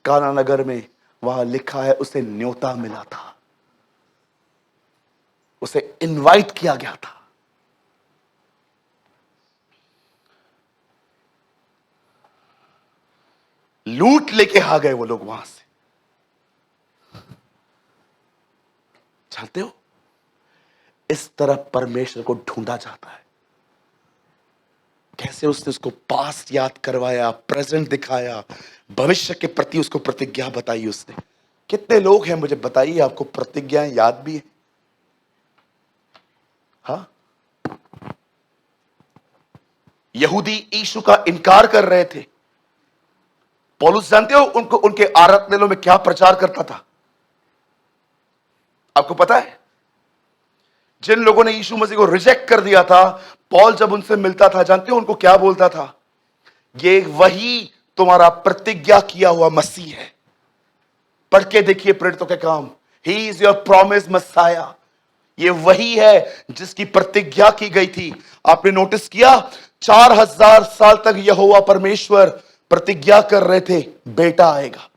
Speaker 4: काना नगर में। वहां लिखा है उसे न्योता मिला था, उसे इनवाइट किया गया था। लूट लेके आ गए वो लोग वहां से। जानते हो, इस तरह परमेश्वर को ढूंढा जाता है। कैसे उसने उसको पास्ट याद करवाया, प्रेजेंट दिखाया, भविष्य के प्रति उसको प्रतिज्ञा बताई उसने। कितने लोग हैं मुझे बताइए आपको प्रतिज्ञाएं याद भी है? हाँ, यहूदी यीशु का इनकार कर रहे थे। पौलुस जानते हो उनको उनके आराधनालयों में क्या प्रचार करता था? आपको पता है? जिन लोगों ने यीशु मसीह को रिजेक्ट कर दिया था, पौल जब उनसे मिलता था, जानते हो उनको क्या बोलता था? ये वही तुम्हारा प्रतिज्ञा किया हुआ मसीह है। पढ़ के देखिए प्रेरितों के काम। He is your promise Messiah. ये वही है जिसकी प्रतिज्ञा की गई थी। आपने नोटिस किया, 4000 साल तक यहोवा परमेश्वर प्रतिज्ञा कर रहे थे बेटा आएगा।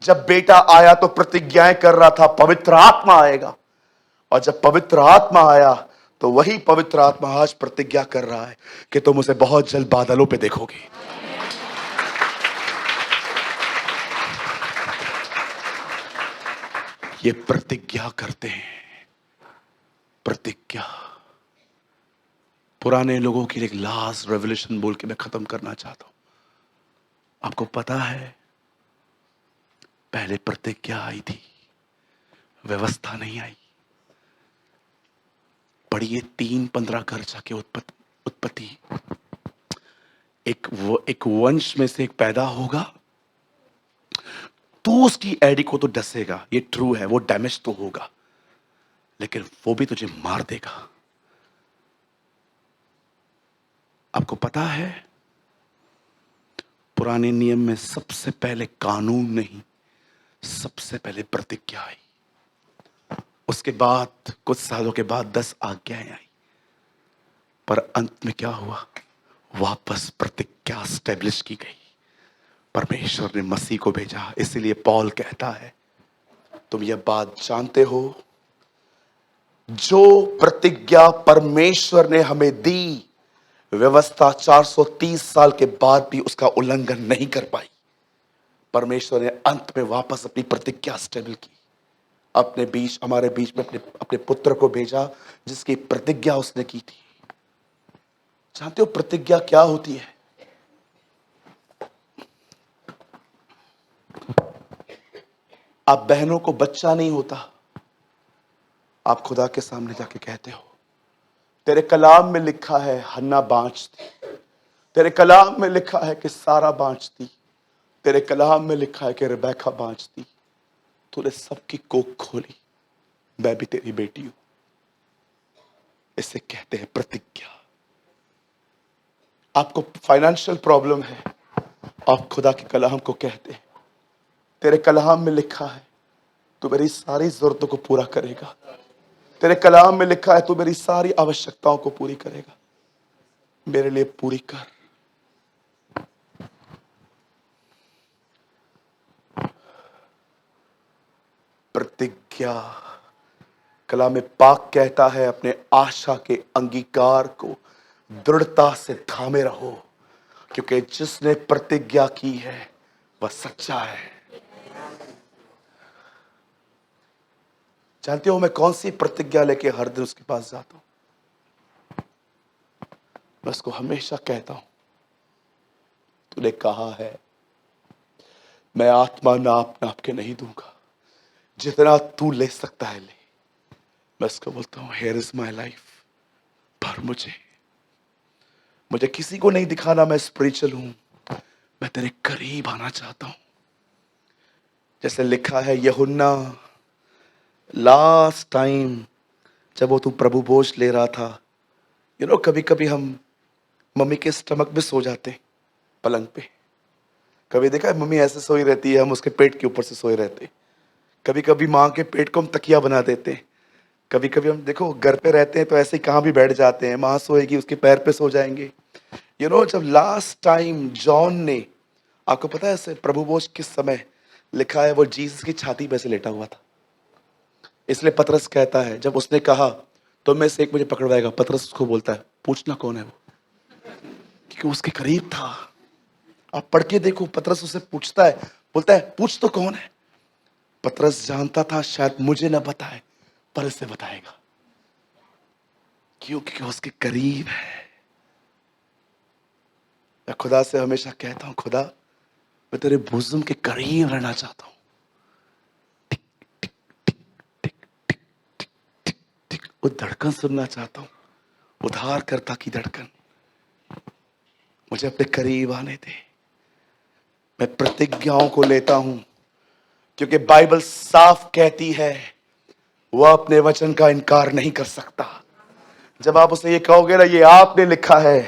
Speaker 4: जब बेटा आया तो प्रतिज्ञाएं कर रहा था पवित्र आत्मा आएगा। और जब पवित्र आत्मा आया तो वही पवित्र आत्मा आज प्रतिज्ञा कर रहा है कि तुम उसे बहुत जल्द बादलों पे देखोगे। ये प्रतिज्ञा करते हैं, प्रतिज्ञा। पुराने लोगों की एक लास्ट रेवोल्यूशन बोल के मैं खत्म करना चाहता हूं। आपको पता है, पहले प्रतिज्ञा आई थी, व्यवस्था नहीं आई। पढ़िए 3:15 घर जाके उत्पत्ति। एक वंश में से एक पैदा होगा, तू उसकी एडी को तो डसेगा, ये ट्रू है, वो डैमेज तो होगा, लेकिन वो भी तुझे मार देगा। आपको पता है, पुराने नियम में सबसे पहले कानून नहीं, सबसे पहले प्रतिज्ञा आई। उसके बाद कुछ सालों के बाद 10 आज्ञाएं आई। पर अंत में क्या हुआ? वापस प्रतिज्ञा स्टैब्लिश की गई। परमेश्वर ने मसीह को भेजा। इसीलिए पौल कहता है, तुम यह बात जानते हो, जो प्रतिज्ञा परमेश्वर ने हमें दी, व्यवस्था 430 साल के बाद भी उसका उल्लंघन नहीं कर पाई। परमेश्वर ने अंत में वापस अपनी प्रतिज्ञा स्टेबल की। अपने बीच, हमारे बीच में अपने पुत्र को भेजा जिसकी प्रतिज्ञा उसने की थी। जानते हो प्रतिज्ञा क्या होती है? आप बहनों को बच्चा नहीं होता, आप खुदा के सामने जाके कहते हो, तेरे कलाम में लिखा है हन्ना बांचती, तेरे कलाम में लिखा है कि सारा बांचती, तेरे कलाम में लिखा है कि रिबेका बांचती, तूने सबकी कोख खोली, मैं भी तेरी बेटी हूं। इसे कहते हैं प्रतिज्ञा। आपको फाइनेंशियल प्रॉब्लम है, आप खुदा के कलाम को कहते हैं, तेरे कलाम में लिखा है तू मेरी सारी जरूरतों को पूरा करेगा। तेरे कलाम में लिखा है तू मेरी सारी आवश्यकताओं को पूरी करेगा, मेरे लिए पूरी कर। प्रतिज्ञा, कलाम पाक कहता है अपने आशा के अंगीकार को दृढ़ता से थामे रहो, क्योंकि जिसने प्रतिज्ञा की है वह सच्चा है। जानते हो मैं कौन सी प्रतिज्ञा लेके हर दिन उसके पास जाता हूं? मैं उसको हमेशा कहता हूं, तूने कहा है मैं आत्मा नाप नाप के नहीं दूंगा, जितना तू ले सकता है ले। मैं उसको बोलता हूं हियर इज माई लाइफ, पर मुझे किसी को नहीं दिखाना मैं स्पिरिचुअल हूं, मैं तेरे करीब आना चाहता हूं। जैसे लिखा है यूहन्ना लास्ट टाइम जब वो तू प्रभु भोज ले रहा था, कभी कभी हम मम्मी के स्टमक में सो जाते हैं, पलंग पे। कभी देखा है मम्मी ऐसे सोई रहती है, हम उसके पेट के ऊपर से सोए रहते हैं। कभी कभी माँ के पेट को हम तकिया बना देते हैं। कभी कभी हम देखो घर पे रहते हैं तो ऐसे ही कहाँ भी बैठ जाते हैं, माँ सोएगी उसके पैर पे सो जाएंगे। जब लास्ट टाइम जॉन ने, आपको पता है ऐसे प्रभु भोज किस समय लिखा है, वो जीसस की छाती पे से लेटा हुआ था। इसलिए पतरस कहता है जब उसने कहा तो में से एक मुझे पकड़वाएगा, पतरस उसको बोलता है पूछना कौन है वो, क्योंकि उसके करीब था। आप पढ़ के देखो, पतरस उसे पूछता है, बोलता है पूछ तो कौन है। पतरस जानता था शायद मुझे ना बताए पर इसे बताएगा, क्योंकि उसके करीब है। मैं खुदा से हमेशा कहता हूं, खुदा मैं तेरे बोझम के करीब रहना चाहता हूं। वो धड़कन सुनना चाहता हूं, उद्धारकर्ता की धड़कन। मुझे अपने करीब आने दे। मैं प्रतिज्ञाओं को लेता हूं, क्योंकि बाइबल साफ कहती है वह अपने वचन का इनकार नहीं कर सकता। जब आप उसे ये कहोगे ना ये आपने लिखा है,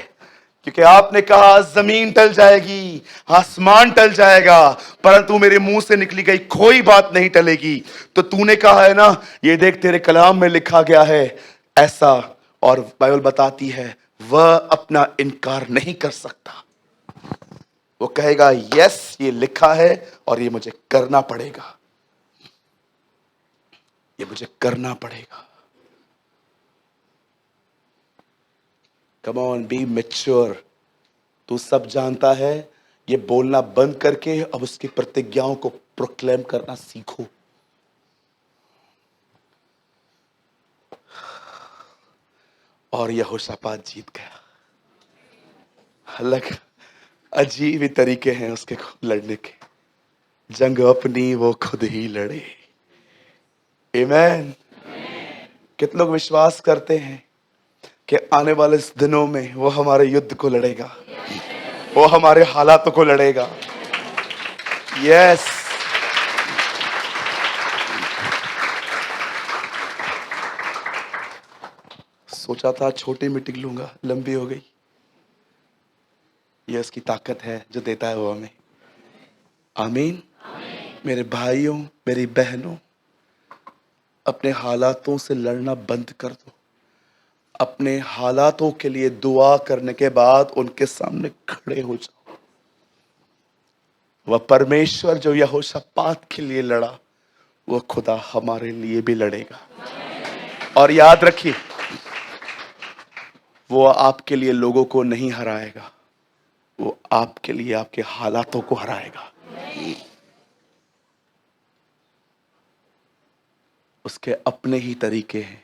Speaker 4: क्योंकि आपने कहा जमीन टल जाएगी, आसमान टल जाएगा, परंतु मेरे मुंह से निकली गई कोई बात नहीं टलेगी। तो तूने कहा है ना, ये देख तेरे कलाम में लिखा गया है ऐसा, और बाइबल बताती है वह अपना इनकार नहीं कर सकता। वो कहेगा यस ये लिखा है और ये मुझे करना पड़ेगा, ये मुझे करना पड़ेगा। Come on, be mature. तू सब जानता है, ये बोलना बंद करके अब उसकी प्रतिज्ञाओं को प्रोक्लेम करना सीखो। और यहोशापात जीत गया। अलग अजीब ही तरीके हैं उसके लड़ने के, जंग अपनी वो खुद ही लड़े। आमीन। कितने लोग विश्वास करते हैं कि आने वाले इस दिनों में वो हमारे युद्ध को लड़ेगा, वो हमारे हालातों को लड़ेगा। यस। सोचा था छोटी मीटिंग लूंगा, लंबी हो गई। ये उसकी ताकत है जो देता है वो हमें। आमीन। मेरे भाइयों मेरी बहनों, अपने हालातों से लड़ना बंद कर दो। अपने हालातों के लिए दुआ करने के बाद उनके सामने खड़े हो जाओ। वह परमेश्वर जो यहोशापात के लिए लड़ा, वह खुदा हमारे लिए भी लड़ेगा। और याद रखिए, वो आपके लिए लोगों को नहीं हराएगा, वो आपके लिए आपके हालातों को हराएगा। उसके अपने ही तरीके हैं।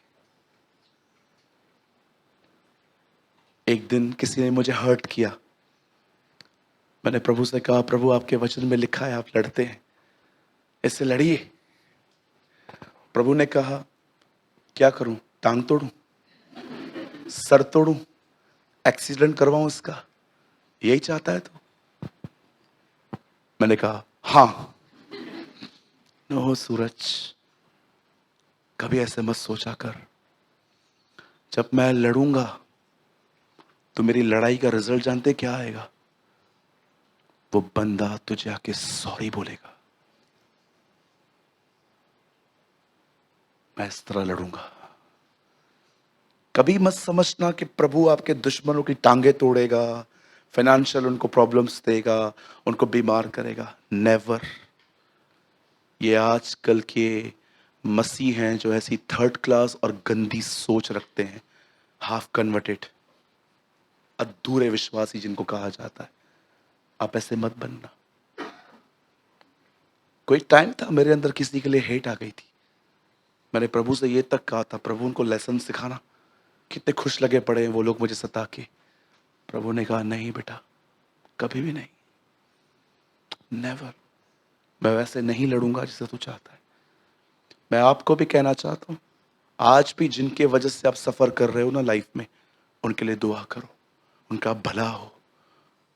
Speaker 4: एक दिन किसी ने मुझे हर्ट किया, मैंने प्रभु से कहा प्रभु आपके वचन में लिखा है आप लड़ते हैं, इससे लड़िए। प्रभु ने कहा क्या करूं, टांग तोड़ूं, सर तोड़ूं, एक्सीडेंट करवाऊं इसका, यही चाहता है तो? मैंने कहा हाँ। नो सूरज, कभी ऐसे मत सोचा कर। जब मैं लड़ूंगा तो मेरी लड़ाई का रिजल्ट जानते क्या आएगा? वो बंदा तुझे आके सॉरी बोलेगा। मैं इस तरह लड़ूंगा। कभी मत समझना कि प्रभु आपके दुश्मनों की टांगे तोड़ेगा, फाइनेंशियल उनको प्रॉब्लम्स देगा, उनको बीमार करेगा। नेवर। ये आजकल के मसीह हैं जो ऐसी थर्ड क्लास और गंदी सोच रखते हैं, हाफ कन्वर्टेड, अधूरे विश्वासी जिनको कहा जाता है। आप ऐसे मत बनना। कोई टाइम था मेरे अंदर किसी के लिए हेट आ गई थी। मैंने प्रभु से ये तक कहा था, प्रभु उनको लेसन सिखाना, कितने खुश लगे पड़े हैं वो लोग मुझे सता के। प्रभु ने कहा नहीं बेटा, कभी भी नहीं, नेवर। मैं वैसे नहीं लड़ूंगा जैसे तू चाहता है। मैं आपको भी कहना चाहता हूं, आज भी जिनके वजह से आप सफर कर रहे हो ना लाइफ में, उनके लिए दुआ करो, उनका भला हो।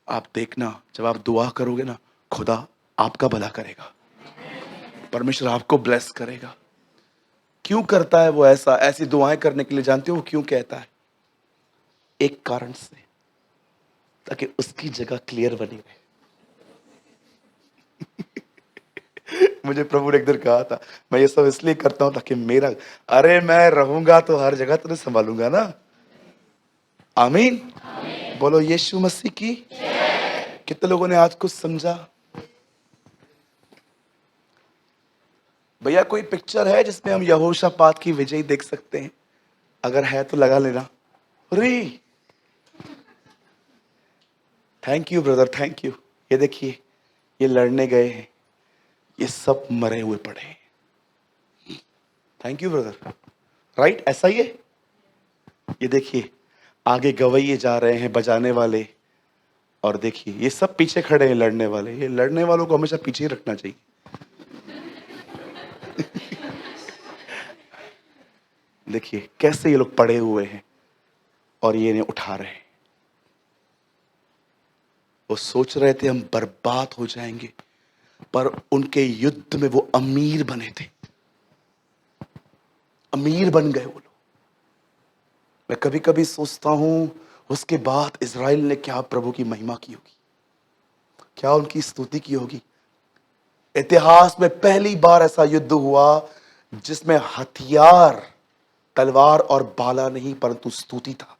Speaker 4: आप देखना, जब आप दुआ करोगे ना, खुदा आपका भला करेगा, परमेश्वर आपको ब्लेस करेगा। क्यों करता है वो ऐसा? ऐसी दुआएं करने के लिए जानते हो वो क्यों कहता है? एक कारण से, ताकि उसकी जगह क्लियर बनी रहे। मुझे प्रभु ने एक दिन कहा था, मैं ये सब इसलिए करता हूं ताकि मेरा, अरे मैं रहूंगा तो हर जगह तुझे संभालूंगा ना। आमीन। बोलो यीशु मसीह की। कितने लोगों ने आज कुछ समझा? भैया कोई पिक्चर है जिसमें हम यहोशापात की विजय देख सकते हैं? अगर है तो लगा लेना। री, thank you brother, thank you. ये देखिए, ये लड़ने गए हैं, ये सब मरे हुए पड़े हैं। Thank you brother. राइट, ऐसा ही है। ये देखिए, आगे गवैये जा रहे हैं, बजाने वाले, और देखिए ये सब पीछे खड़े हैं लड़ने वाले। ये लड़ने वालों को हमेशा पीछे ही रखना चाहिए। देखिए कैसे ये लोग पड़े हुए हैं और ये इन्हें उठा रहे हैं। वो सोच रहे थे हम बर्बाद हो जाएंगे, पर उनके युद्ध में वो अमीर बने थे, अमीर बन गए वो लोग। मैं कभी कभी सोचता हूं, उसके बाद इज़राइल ने क्या प्रभु की महिमा की होगी, क्या उनकी स्तुति की होगी। इतिहास में पहली बार ऐसा युद्ध हुआ जिसमें हथियार, तलवार और भाला नहीं, परंतु स्तुति था।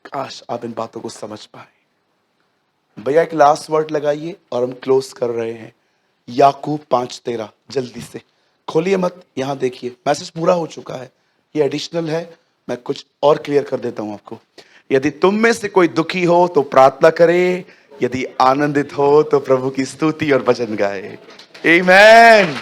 Speaker 4: काश आप इन बातों को समझ पाए। भैया एक लास्ट वर्ड लगाइए और हम क्लोज कर रहे हैं। याकूब 5:13, जल्दी से खोलिए मत, यहां देखिए मैसेज पूरा हो चुका है, ये एडिशनल है, मैं कुछ और क्लियर कर देता हूं आपको। यदि तुम में से कोई दुखी हो तो प्रार्थना करे, यदि आनंदित हो तो प्रभु की स्तुति और भजन गाए। आमीन।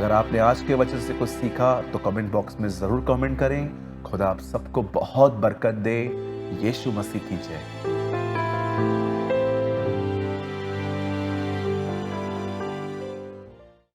Speaker 6: अगर आपने आज के वचन से कुछ सीखा तो कमेंट बॉक्स में ज़रूर कमेंट करें। खुदा आप सबको बहुत बरकत दे। यीशु मसीह की जय।